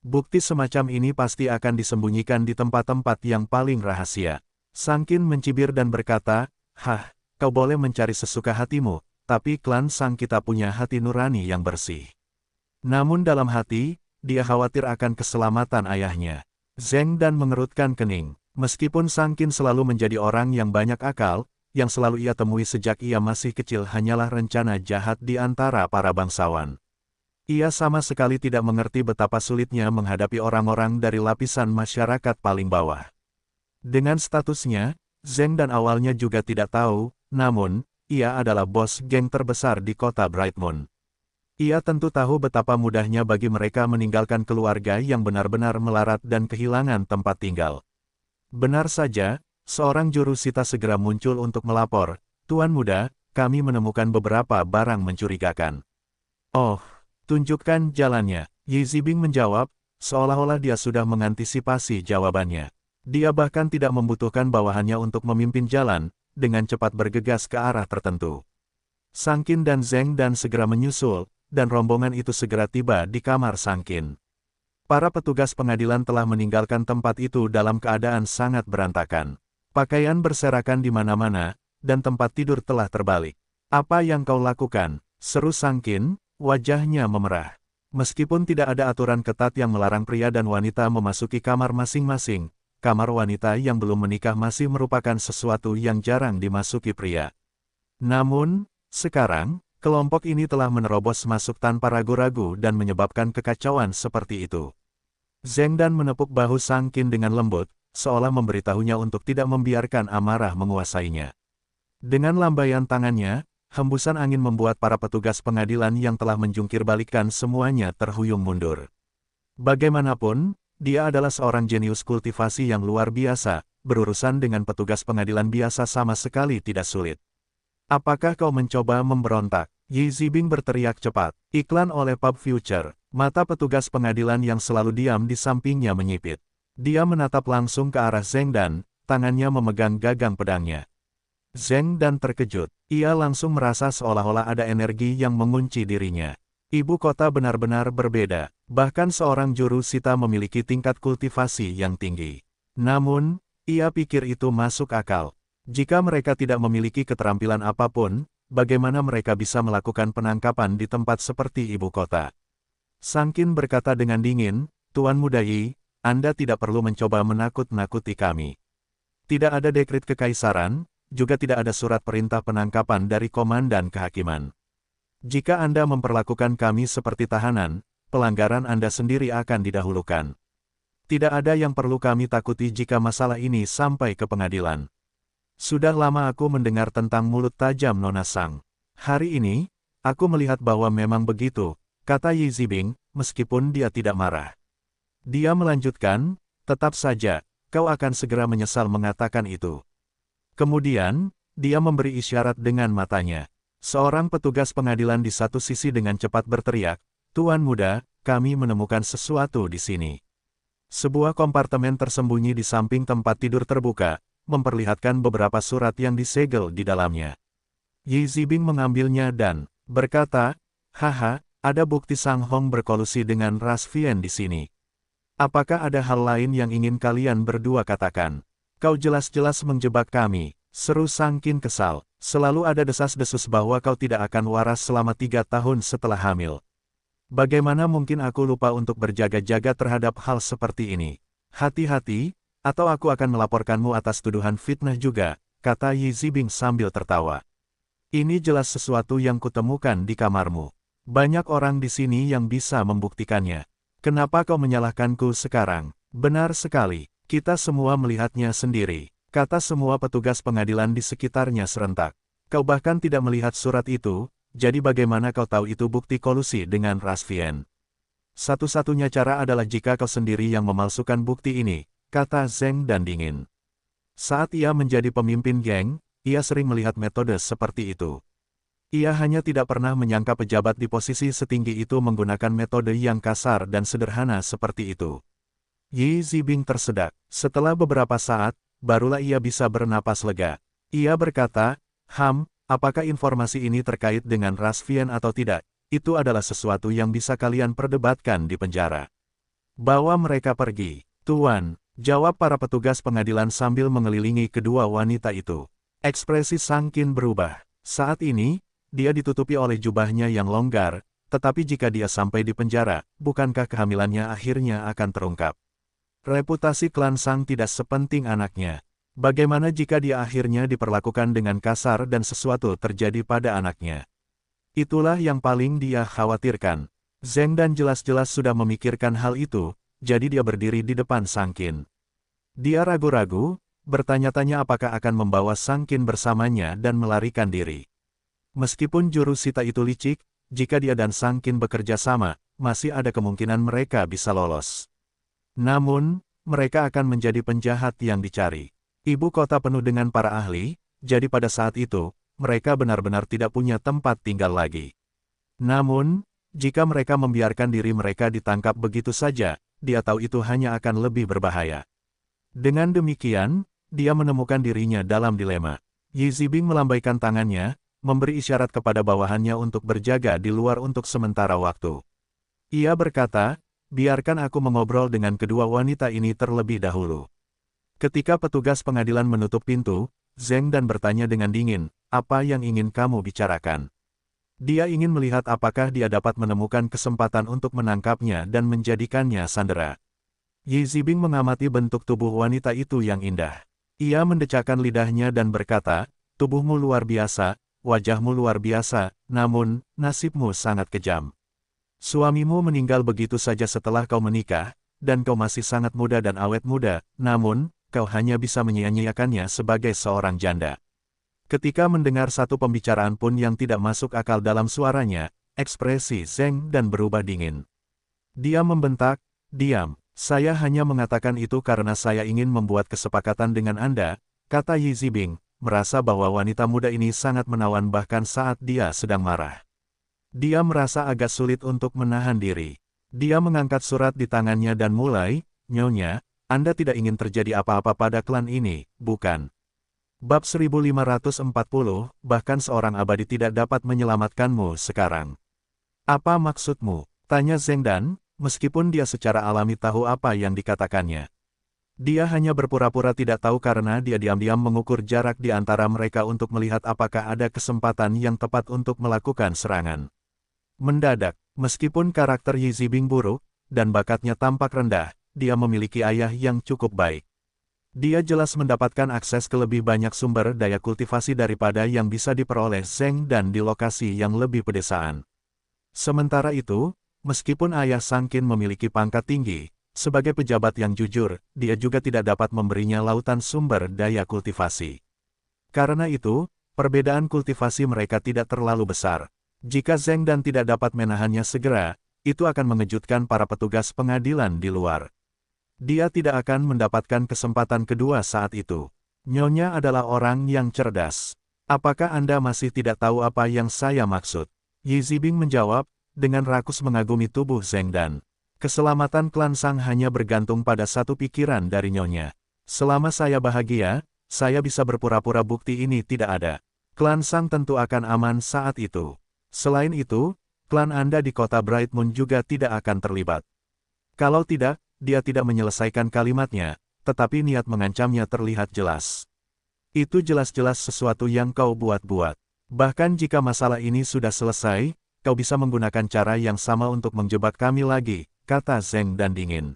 Bukti semacam ini pasti akan disembunyikan di tempat-tempat yang paling rahasia. Sang Qin mencibir dan berkata, hah, kau boleh mencari sesuka hatimu, tapi klan Sang kita punya hati nurani yang bersih. Namun dalam hati, dia khawatir akan keselamatan ayahnya. Zheng Dan mengerutkan kening. Meskipun Sang Qin selalu menjadi orang yang banyak akal, yang selalu ia temui sejak ia masih kecil hanyalah rencana jahat di antara para bangsawan. Ia sama sekali tidak mengerti betapa sulitnya menghadapi orang-orang dari lapisan masyarakat paling bawah. Dengan statusnya, Zheng Dan awalnya juga tidak tahu, namun, ia adalah bos geng terbesar di kota Brightmoon. Ia tentu tahu betapa mudahnya bagi mereka meninggalkan keluarga yang benar-benar melarat dan kehilangan tempat tinggal. Benar saja, seorang jurusita segera muncul untuk melapor, Tuan Muda, kami menemukan beberapa barang mencurigakan. Oh, tunjukkan jalannya, Yi Zibing menjawab, seolah-olah dia sudah mengantisipasi jawabannya. Dia bahkan tidak membutuhkan bawahannya untuk memimpin jalan, dengan cepat bergegas ke arah tertentu. Sang Qin dan Zheng Dan segera menyusul, dan rombongan itu segera tiba di kamar Sang Qin. Para petugas pengadilan telah meninggalkan tempat itu dalam keadaan sangat berantakan. Pakaian berserakan di mana-mana, dan tempat tidur telah terbalik. Apa yang kau lakukan? Seru Sang Qin, wajahnya memerah. Meskipun tidak ada aturan ketat yang melarang pria dan wanita memasuki kamar masing-masing, kamar wanita yang belum menikah masih merupakan sesuatu yang jarang dimasuki pria. Namun, sekarang, kelompok ini telah menerobos masuk tanpa ragu-ragu dan menyebabkan kekacauan seperti itu. Zheng Dan menepuk bahu Sang Qin dengan lembut, seolah memberitahunya untuk tidak membiarkan amarah menguasainya. Dengan lambaian tangannya, hembusan angin membuat para petugas pengadilan yang telah menjungkir balikan semuanya terhuyung mundur. Bagaimanapun, dia adalah seorang jenius kultivasi yang luar biasa, berurusan dengan petugas pengadilan biasa sama sekali tidak sulit. Apakah kau mencoba memberontak? Yi Zibing berteriak cepat. Iklan oleh Pub Future. Mata petugas pengadilan yang selalu diam di sampingnya menyipit. Dia menatap langsung ke arah Zheng Dan, tangannya memegang gagang pedangnya. Zheng Dan terkejut. Ia langsung merasa seolah-olah ada energi yang mengunci dirinya. Ibu kota benar-benar berbeda. Bahkan seorang jurusita memiliki tingkat kultivasi yang tinggi. Namun, ia pikir itu masuk akal. Jika mereka tidak memiliki keterampilan apapun, bagaimana mereka bisa melakukan penangkapan di tempat seperti ibu kota? Sang Qin berkata dengan dingin, Tuan Muda Yi, Anda tidak perlu mencoba menakut-nakuti kami. Tidak ada dekret kekaisaran, juga tidak ada surat perintah penangkapan dari Komandan Kehakiman. Jika Anda memperlakukan kami seperti tahanan, pelanggaran Anda sendiri akan didahulukan. Tidak ada yang perlu kami takuti jika masalah ini sampai ke pengadilan. Sudah lama aku mendengar tentang mulut tajam Nona Sang. Hari ini, aku melihat bahwa memang begitu, kata Yi Zibing, meskipun dia tidak marah. Dia melanjutkan, tetap saja, kau akan segera menyesal mengatakan itu. Kemudian, dia memberi isyarat dengan matanya. Seorang petugas pengadilan di satu sisi dengan cepat berteriak, Tuan Muda, kami menemukan sesuatu di sini. Sebuah kompartemen tersembunyi di samping tempat tidur terbuka, memperlihatkan beberapa surat yang disegel di dalamnya. Yi Zibing mengambilnya dan berkata, haha, ada bukti Sang Hong berkolusi dengan ras Vien di sini. Apakah ada hal lain yang ingin kalian berdua katakan? Kau jelas-jelas menjebak kami, seru Sang Qin kesal. Selalu ada desas-desus bahwa kau tidak akan waras selama 3 tahun setelah hamil. Bagaimana mungkin aku lupa untuk berjaga-jaga terhadap hal seperti ini? Hati-hati, atau aku akan melaporkanmu atas tuduhan fitnah juga, kata Yi Zibing sambil tertawa. Ini jelas sesuatu yang kutemukan di kamarmu. Banyak orang di sini yang bisa membuktikannya. Kenapa kau menyalahkanku sekarang? Benar sekali, kita semua melihatnya sendiri, kata semua petugas pengadilan di sekitarnya serentak. Kau bahkan tidak melihat surat itu, jadi bagaimana kau tahu itu bukti kolusi dengan ras Vien? Satu-satunya cara adalah jika kau sendiri yang memalsukan bukti ini, kata Zheng Dan dingin. Saat ia menjadi pemimpin geng, ia sering melihat metode seperti itu. Ia hanya tidak pernah menyangka pejabat di posisi setinggi itu menggunakan metode yang kasar dan sederhana seperti itu. Yi Zibing tersedak. Setelah beberapa saat, barulah ia bisa bernapas lega. Ia berkata, apakah informasi ini terkait dengan ras Vian atau tidak? Itu adalah sesuatu yang bisa kalian perdebatkan di penjara. Bawa mereka pergi. Tuan, jawab para petugas pengadilan sambil mengelilingi kedua wanita itu. Ekspresi Sang Qin berubah. Saat ini, dia ditutupi oleh jubahnya yang longgar, tetapi jika dia sampai di penjara, bukankah kehamilannya akhirnya akan terungkap? Reputasi klan Sang tidak sepenting anaknya. Bagaimana jika dia akhirnya diperlakukan dengan kasar dan sesuatu terjadi pada anaknya? Itulah yang paling dia khawatirkan. Zheng Dan jelas-jelas sudah memikirkan hal itu, jadi dia berdiri di depan Sang Qin. Dia ragu-ragu, bertanya-tanya apakah akan membawa Sang Qin bersamanya dan melarikan diri. Meskipun jurus Sita itu licik, jika dia dan Sang Qin bekerja sama, masih ada kemungkinan mereka bisa lolos. Namun, mereka akan menjadi penjahat yang dicari. Ibu kota penuh dengan para ahli, jadi pada saat itu, mereka benar-benar tidak punya tempat tinggal lagi. Namun, jika mereka membiarkan diri mereka ditangkap begitu saja, dia tahu itu hanya akan lebih berbahaya. Dengan demikian, dia menemukan dirinya dalam dilema. Yi Zibing melambaikan tangannya, memberi isyarat kepada bawahannya untuk berjaga di luar untuk sementara waktu. Ia berkata, biarkan aku mengobrol dengan kedua wanita ini terlebih dahulu. Ketika petugas pengadilan menutup pintu, Zheng Dan bertanya dengan dingin, apa yang ingin kamu bicarakan? Dia ingin melihat apakah dia dapat menemukan kesempatan untuk menangkapnya dan menjadikannya sandera. Yi Zibing mengamati bentuk tubuh wanita itu yang indah. Ia mendecakkan lidahnya dan berkata, tubuhmu luar biasa, wajahmu luar biasa, namun, nasibmu sangat kejam. Suamimu meninggal begitu saja setelah kau menikah, dan kau masih sangat muda dan awet muda, namun, kau hanya bisa menyia-nyiakannya sebagai seorang janda. Ketika mendengar satu pembicaraan pun yang tidak masuk akal dalam suaranya, ekspresi Zheng Dan berubah dingin. Dia membentak, diam, saya hanya mengatakan itu karena saya ingin membuat kesepakatan dengan Anda, kata Yi Zibing, merasa bahwa wanita muda ini sangat menawan bahkan saat dia sedang marah. Dia merasa agak sulit untuk menahan diri. Dia mengangkat surat di tangannya dan mulai, Nyonya, Anda tidak ingin terjadi apa-apa pada klan ini, bukan? Bab 1540, bahkan seorang abadi tidak dapat menyelamatkanmu sekarang. Apa maksudmu? Tanya Zheng Dan, meskipun dia secara alami tahu apa yang dikatakannya. Dia hanya berpura-pura tidak tahu karena dia diam-diam mengukur jarak di antara mereka untuk melihat apakah ada kesempatan yang tepat untuk melakukan serangan. Mendadak, meskipun karakter Yi Zibing buruk, dan bakatnya tampak rendah, dia memiliki ayah yang cukup baik. Dia jelas mendapatkan akses ke lebih banyak sumber daya kultivasi daripada yang bisa diperoleh Zheng Dan di lokasi yang lebih pedesaan. Sementara itu, meskipun ayah Sang Qin memiliki pangkat tinggi, sebagai pejabat yang jujur, dia juga tidak dapat memberinya lautan sumber daya kultivasi. Karena itu, perbedaan kultivasi mereka tidak terlalu besar. Jika Zheng Dan tidak dapat menahannya segera, itu akan mengejutkan para petugas pengadilan di luar. Dia tidak akan mendapatkan kesempatan kedua saat itu. Nyonya adalah orang yang cerdas. Apakah Anda masih tidak tahu apa yang saya maksud? Yi Zibing menjawab, dengan rakus mengagumi tubuh Zheng Dan. Keselamatan klan Sang hanya bergantung pada satu pikiran dari Nyonya. Selama saya bahagia, saya bisa berpura-pura bukti ini tidak ada. Klan Sang tentu akan aman saat itu. Selain itu, klan Anda di kota Bright Moon juga tidak akan terlibat. Kalau tidak, dia tidak menyelesaikan kalimatnya, tetapi niat mengancamnya terlihat jelas. Itu jelas-jelas sesuatu yang kau buat-buat. Bahkan jika masalah ini sudah selesai, kau bisa menggunakan cara yang sama untuk menjebak kami lagi, kata Zheng Dan dingin.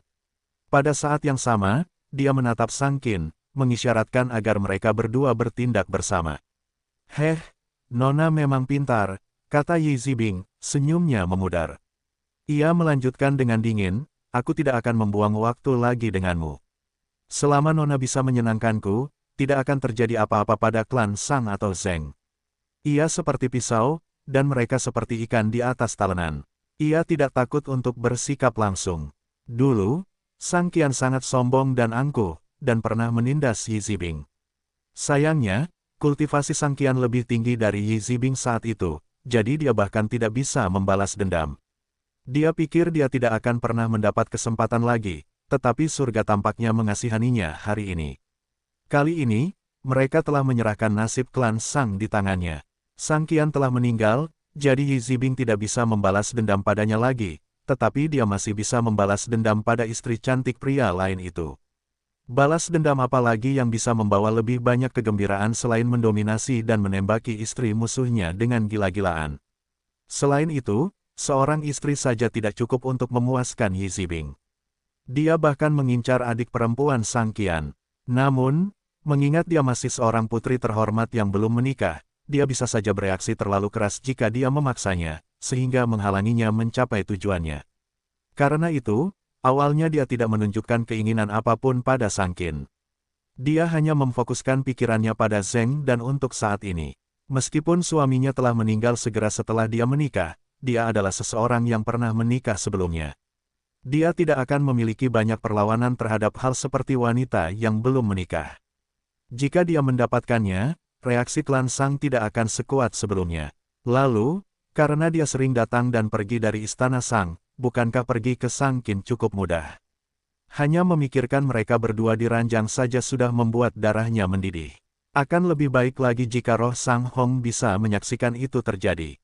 Pada saat yang sama, dia menatap Sang Qin, mengisyaratkan agar mereka berdua bertindak bersama. Heh, Nona memang pintar, kata Yi Zibing, senyumnya memudar. Ia melanjutkan dengan dingin, aku tidak akan membuang waktu lagi denganmu. Selama Nona bisa menyenangkanku, tidak akan terjadi apa-apa pada klan Sang atau Zheng. Ia seperti pisau, dan mereka seperti ikan di atas talenan. Ia tidak takut untuk bersikap langsung. Dulu, Sang Qian sangat sombong dan angkuh, dan pernah menindas Yi Zibing. Sayangnya, kultivasi Sang Qian lebih tinggi dari Yi Zibing saat itu, jadi dia bahkan tidak bisa membalas dendam. Dia pikir dia tidak akan pernah mendapat kesempatan lagi, tetapi surga tampaknya mengasihaninya hari ini. Kali ini, mereka telah menyerahkan nasib klan Sang di tangannya. Sang Qian telah meninggal, jadi Yi Zibing tidak bisa membalas dendam padanya lagi, tetapi dia masih bisa membalas dendam pada istri cantik pria lain itu. Balas dendam apa lagi yang bisa membawa lebih banyak kegembiraan selain mendominasi dan menembaki istri musuhnya dengan gila-gilaan. Selain itu, seorang istri saja tidak cukup untuk memuaskan Yi Zibing. Dia bahkan mengincar adik perempuan Sang Qian. Namun, mengingat dia masih seorang putri terhormat yang belum menikah, dia bisa saja bereaksi terlalu keras jika dia memaksanya, sehingga menghalanginya mencapai tujuannya. Karena itu, awalnya dia tidak menunjukkan keinginan apapun pada Sang Qin. Dia hanya memfokuskan pikirannya pada Zheng dan untuk saat ini. Meskipun suaminya telah meninggal segera setelah dia menikah, dia adalah seseorang yang pernah menikah sebelumnya. Dia tidak akan memiliki banyak perlawanan terhadap hal seperti wanita yang belum menikah. Jika dia mendapatkannya, reaksi klan Sang tidak akan sekuat sebelumnya. Lalu, karena dia sering datang dan pergi dari istana Sang, bukankah pergi ke Sang Qin cukup mudah? Hanya memikirkan mereka berdua di ranjang saja sudah membuat darahnya mendidih. Akan lebih baik lagi jika roh Sang Hong bisa menyaksikan itu terjadi.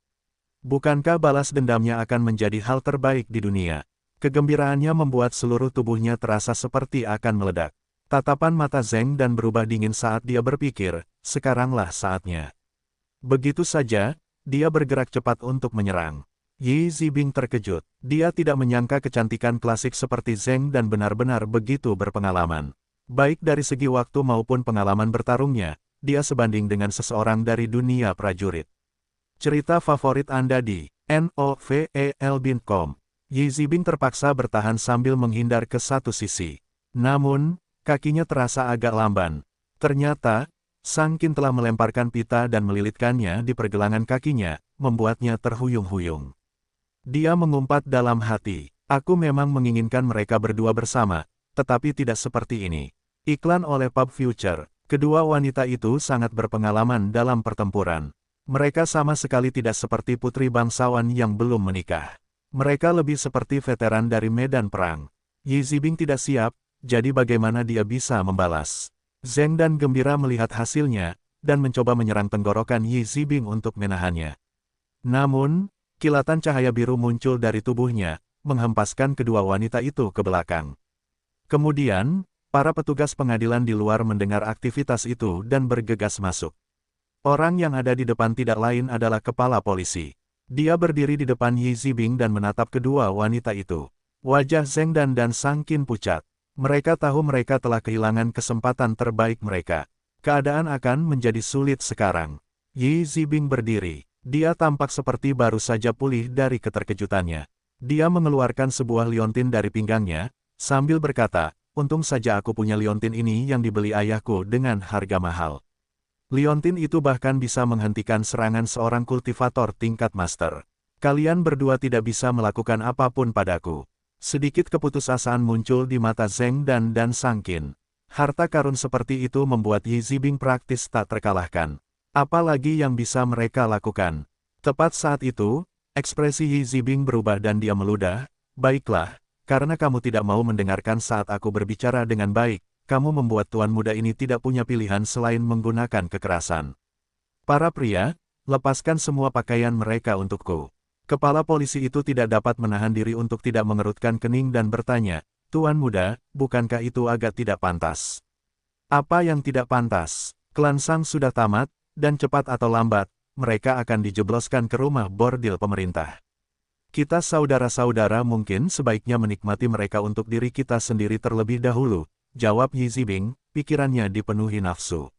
Bukankah balas dendamnya akan menjadi hal terbaik di dunia? Kegembiraannya membuat seluruh tubuhnya terasa seperti akan meledak. Tatapan mata Zheng dan berubah dingin saat dia berpikir, sekaranglah saatnya. Begitu saja, dia bergerak cepat untuk menyerang. Yi Zibing terkejut. Dia tidak menyangka kecantikan klasik seperti Zheng dan benar-benar begitu berpengalaman. Baik dari segi waktu maupun pengalaman bertarungnya, dia sebanding dengan seseorang dari dunia prajurit. Cerita favorit Anda di novel.com. Yi Zibing terpaksa bertahan sambil menghindar ke satu sisi. Namun, kakinya terasa agak lamban. Ternyata, Sang Qin telah melemparkan pita dan melilitkannya di pergelangan kakinya, membuatnya terhuyung-huyung. Dia mengumpat dalam hati, aku memang menginginkan mereka berdua bersama, tetapi tidak seperti ini. Iklan oleh Pub Future, kedua wanita itu sangat berpengalaman dalam pertempuran. Mereka sama sekali tidak seperti putri bangsawan yang belum menikah. Mereka lebih seperti veteran dari medan perang. Yi Zibing tidak siap, jadi bagaimana dia bisa membalas? Zheng dan gembira melihat hasilnya, dan mencoba menyerang tenggorokan Yi Zibing untuk menahannya. Namun, kilatan cahaya biru muncul dari tubuhnya, menghempaskan kedua wanita itu ke belakang. Kemudian, para petugas pengadilan di luar mendengar aktivitas itu dan bergegas masuk. Orang yang ada di depan tidak lain adalah kepala polisi. Dia berdiri di depan Yi Zibing dan menatap kedua wanita itu. Wajah Zheng dan Sang Qin pucat. Mereka tahu mereka telah kehilangan kesempatan terbaik mereka. Keadaan akan menjadi sulit sekarang. Yi Zibing berdiri. Dia tampak seperti baru saja pulih dari keterkejutannya. Dia mengeluarkan sebuah liontin dari pinggangnya, sambil berkata, untung saja aku punya liontin ini yang dibeli ayahku dengan harga mahal. Liontin itu bahkan bisa menghentikan serangan seorang kultivator tingkat master. Kalian berdua tidak bisa melakukan apapun padaku. Sedikit keputusasaan muncul di mata Zheng dan Sang Qin. Harta karun seperti itu membuat Yi Zibing praktis tak terkalahkan. Apalagi yang bisa mereka lakukan? Tepat saat itu, ekspresi Yi Zibing berubah dan dia meludah. Baiklah, karena kamu tidak mau mendengarkan saat aku berbicara dengan baik, kamu membuat tuan muda ini tidak punya pilihan selain menggunakan kekerasan. Para pria, lepaskan semua pakaian mereka untukku. Kepala polisi itu tidak dapat menahan diri untuk tidak mengerutkan kening dan bertanya, Tuan muda, bukankah itu agak tidak pantas? Apa yang tidak pantas? Klan Sang sudah tamat, dan cepat atau lambat, mereka akan dijebloskan ke rumah bordil pemerintah. Kita saudara-saudara mungkin sebaiknya menikmati mereka untuk diri kita sendiri terlebih dahulu. Jawab Yi Zibing, pikirannya dipenuhi nafsu.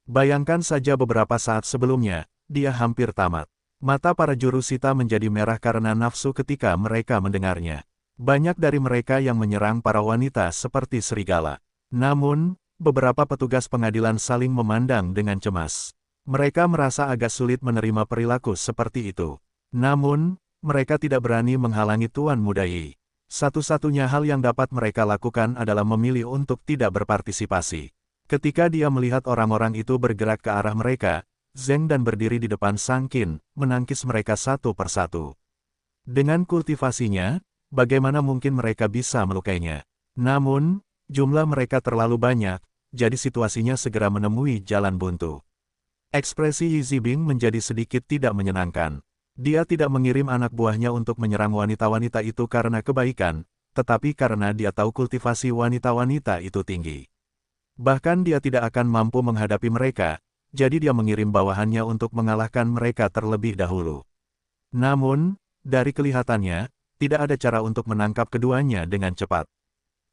Bayangkan saja beberapa saat sebelumnya, dia hampir tamat. Mata para jurusita menjadi merah karena nafsu ketika mereka mendengarnya. Banyak dari mereka yang menyerang para wanita seperti serigala. Namun, beberapa petugas pengadilan saling memandang dengan cemas. Mereka merasa agak sulit menerima perilaku seperti itu. Namun, mereka tidak berani menghalangi Tuan Muda Yi. Satu-satunya hal yang dapat mereka lakukan adalah memilih untuk tidak berpartisipasi. Ketika dia melihat orang-orang itu bergerak ke arah mereka, Zheng dan berdiri di depan Sang Qin, menangkis mereka satu persatu. Dengan kultivasinya, bagaimana mungkin mereka bisa melukainya? Namun, jumlah mereka terlalu banyak, jadi situasinya segera menemui jalan buntu. Ekspresi Yi Zibing menjadi sedikit tidak menyenangkan. Dia tidak mengirim anak buahnya untuk menyerang wanita-wanita itu karena kebaikan, tetapi karena dia tahu kultivasi wanita-wanita itu tinggi. Bahkan dia tidak akan mampu menghadapi mereka, jadi dia mengirim bawahannya untuk mengalahkan mereka terlebih dahulu. Namun, dari kelihatannya, tidak ada cara untuk menangkap keduanya dengan cepat.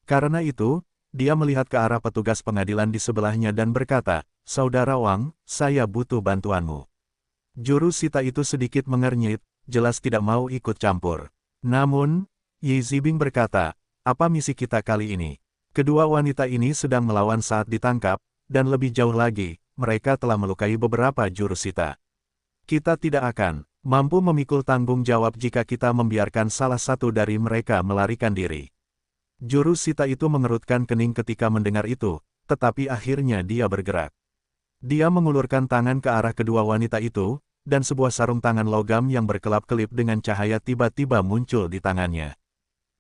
Karena itu, dia melihat ke arah petugas pengadilan di sebelahnya dan berkata, "Saudara Wang, saya butuh bantuanmu." Juru sita itu sedikit mengernyit, jelas tidak mau ikut campur. Namun, Yi Zibing berkata, "Apa misi kita kali ini?" Kedua wanita ini sedang melawan saat ditangkap, dan lebih jauh lagi, mereka telah melukai beberapa juru sita. Kita tidak akan mampu memikul tanggung jawab jika kita membiarkan salah satu dari mereka melarikan diri. Juru sita itu mengerutkan kening ketika mendengar itu, tetapi akhirnya dia bergerak. Dia mengulurkan tangan ke arah kedua wanita itu, dan sebuah sarung tangan logam yang berkelap-kelip dengan cahaya tiba-tiba muncul di tangannya.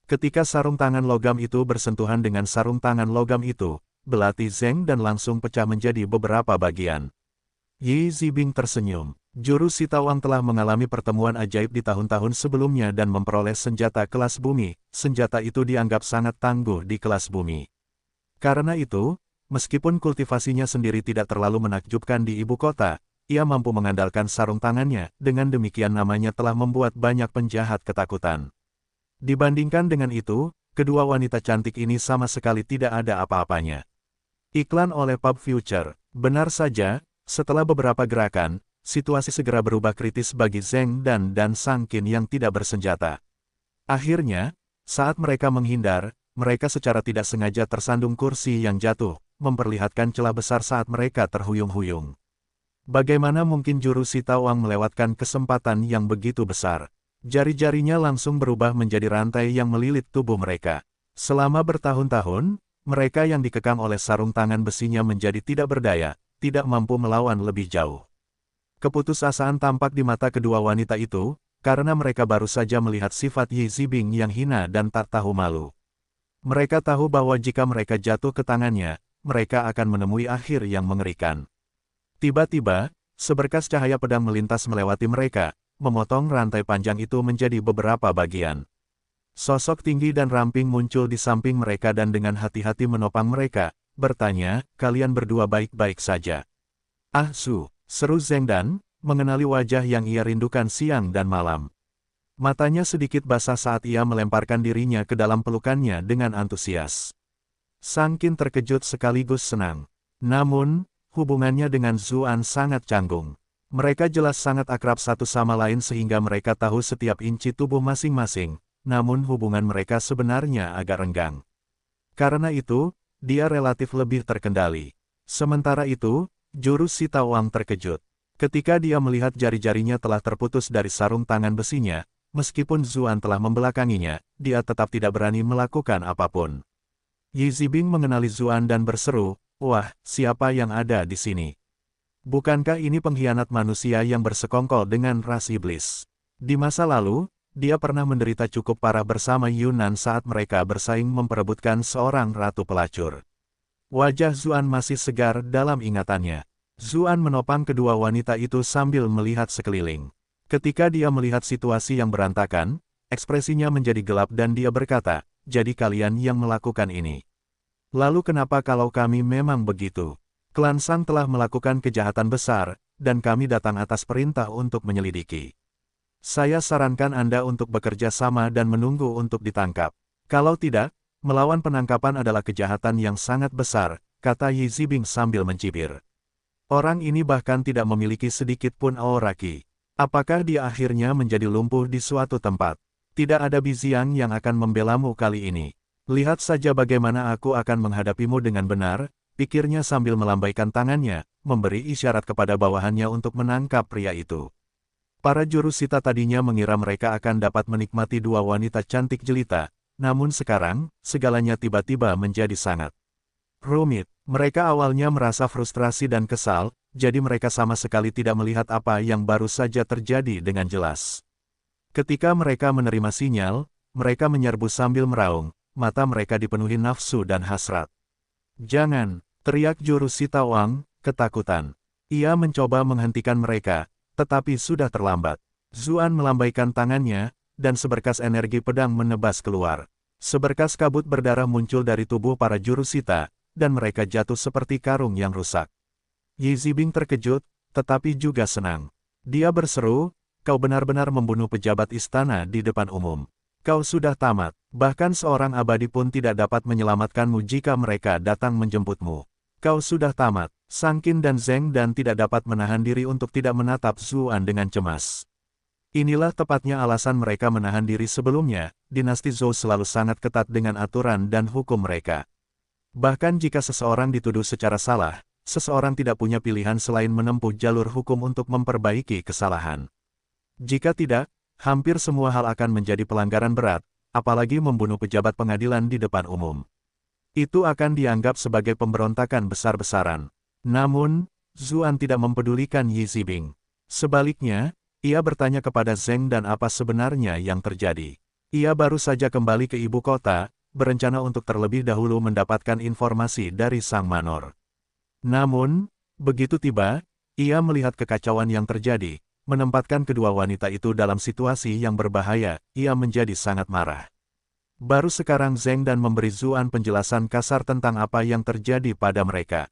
Ketika sarung tangan logam itu bersentuhan dengan sarung tangan logam itu, belati Zeng dan langsung pecah menjadi beberapa bagian. Yi Zibing tersenyum. Juru sita Wang telah mengalami pertemuan ajaib di tahun-tahun sebelumnya dan memperoleh senjata kelas bumi. Senjata itu dianggap sangat tangguh di kelas bumi. Karena itu, meskipun kultivasinya sendiri tidak terlalu menakjubkan di ibu kota, ia mampu mengandalkan sarung tangannya. Dengan demikian namanya telah membuat banyak penjahat ketakutan. Dibandingkan dengan itu, kedua wanita cantik ini sama sekali tidak ada apa-apanya. Iklan oleh Pub Future. Benar saja, setelah beberapa gerakan, situasi segera berubah kritis bagi Zeng dan Sang Qin yang tidak bersenjata. Akhirnya, saat mereka menghindar, mereka secara tidak sengaja tersandung kursi yang jatuh, memperlihatkan celah besar saat mereka terhuyung-huyung. Bagaimana mungkin juru sita Wang melewatkan kesempatan yang begitu besar? Jari-jarinya langsung berubah menjadi rantai yang melilit tubuh mereka. Selama bertahun-tahun, mereka yang dikekang oleh sarung tangan besinya menjadi tidak berdaya, tidak mampu melawan lebih jauh. Keputusasaan tampak di mata kedua wanita itu, karena mereka baru saja melihat sifat Yi Zibing yang hina dan tak tahu malu. Mereka tahu bahwa jika mereka jatuh ke tangannya, mereka akan menemui akhir yang mengerikan. Tiba-tiba, seberkas cahaya pedang melintas melewati mereka, memotong rantai panjang itu menjadi beberapa bagian. Sosok tinggi dan ramping muncul di samping mereka dan dengan hati-hati menopang mereka, bertanya, "Kalian berdua baik-baik saja?" "Ah Su," seru Zeng Dan, mengenali wajah yang ia rindukan siang dan malam. Matanya sedikit basah saat ia melemparkan dirinya ke dalam pelukannya dengan antusias. Sang Qin terkejut sekaligus senang. Namun, hubungannya dengan Zuan sangat canggung. Mereka jelas sangat akrab satu sama lain sehingga mereka tahu setiap inci tubuh masing-masing, namun hubungan mereka sebenarnya agak renggang. Karena itu, dia relatif lebih terkendali. Sementara itu, juru sita Wang terkejut. Ketika dia melihat jari-jarinya telah terputus dari sarung tangan besinya, meskipun Zuan telah membelakanginya, dia tetap tidak berani melakukan apapun. Yi Zibing mengenali Zuan dan berseru, "Wah, siapa yang ada di sini? Bukankah ini pengkhianat manusia yang bersekongkol dengan ras iblis?" Di masa lalu, dia pernah menderita cukup parah bersama Yunan saat mereka bersaing memperebutkan seorang ratu pelacur. Wajah Zuan masih segar dalam ingatannya. Zuan menopang kedua wanita itu sambil melihat sekeliling. Ketika dia melihat situasi yang berantakan, ekspresinya menjadi gelap dan dia berkata, "Jadi kalian yang melakukan ini. Lalu kenapa kalau kami memang begitu? Klan Sang telah melakukan kejahatan besar, dan kami datang atas perintah untuk menyelidiki. Saya sarankan Anda untuk bekerja sama dan menunggu untuk ditangkap. Kalau tidak, melawan penangkapan adalah kejahatan yang sangat besar," kata Yi Zibing sambil mencibir. Orang ini bahkan tidak memiliki sedikit pun aura Qi. Apakah dia akhirnya menjadi lumpuh di suatu tempat? Tidak ada Biziang yang akan membelamu kali ini. Lihat saja bagaimana aku akan menghadapimu dengan benar, pikirnya sambil melambaikan tangannya, memberi isyarat kepada bawahannya untuk menangkap pria itu. Para juru sita tadinya mengira mereka akan dapat menikmati dua wanita cantik jelita, namun sekarang, segalanya tiba-tiba menjadi sangat rumit. Mereka awalnya merasa frustrasi dan kesal, jadi mereka sama sekali tidak melihat apa yang baru saja terjadi dengan jelas. Ketika mereka menerima sinyal, mereka menyerbu sambil meraung, mata mereka dipenuhi nafsu dan hasrat. "Jangan!" teriak juru Sita Wang, ketakutan. Ia mencoba menghentikan mereka, tetapi sudah terlambat. Zuan melambaikan tangannya, dan seberkas energi pedang menebas keluar. Seberkas kabut berdarah muncul dari tubuh para jurusita, dan mereka jatuh seperti karung yang rusak. Yi Zibing terkejut, tetapi juga senang. Dia berseru, "Kau benar-benar membunuh pejabat istana di depan umum. Kau sudah tamat, bahkan seorang abadi pun tidak dapat menyelamatkanmu jika mereka datang menjemputmu. Kau sudah tamat." Sang Qin dan Zheng Dan tidak dapat menahan diri untuk tidak menatap Zuan dengan cemas. Inilah tepatnya alasan mereka menahan diri sebelumnya, dinasti Zhou selalu sangat ketat dengan aturan dan hukum mereka. Bahkan jika seseorang dituduh secara salah, seseorang tidak punya pilihan selain menempuh jalur hukum untuk memperbaiki kesalahan. Jika tidak, hampir semua hal akan menjadi pelanggaran berat, apalagi membunuh pejabat pengadilan di depan umum. Itu akan dianggap sebagai pemberontakan besar-besaran. Namun, Zuan tidak mempedulikan Yi Zibing. Sebaliknya, ia bertanya kepada Zheng Dan apa sebenarnya yang terjadi. Ia baru saja kembali ke ibu kota, berencana untuk terlebih dahulu mendapatkan informasi dari sang manor. Namun, begitu tiba, ia melihat kekacauan yang terjadi, menempatkan kedua wanita itu dalam situasi yang berbahaya, ia menjadi sangat marah. Baru sekarang Zheng Dan memberi Zuan penjelasan kasar tentang apa yang terjadi pada mereka.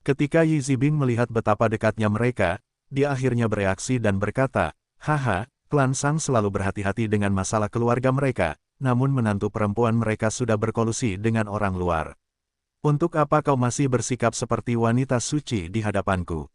Ketika Yi Zibing melihat betapa dekatnya mereka, dia akhirnya bereaksi dan berkata, "Haha, klan Sang selalu berhati-hati dengan masalah keluarga mereka, namun menantu perempuan mereka sudah berkolusi dengan orang luar. Untuk apa kau masih bersikap seperti wanita suci di hadapanku?"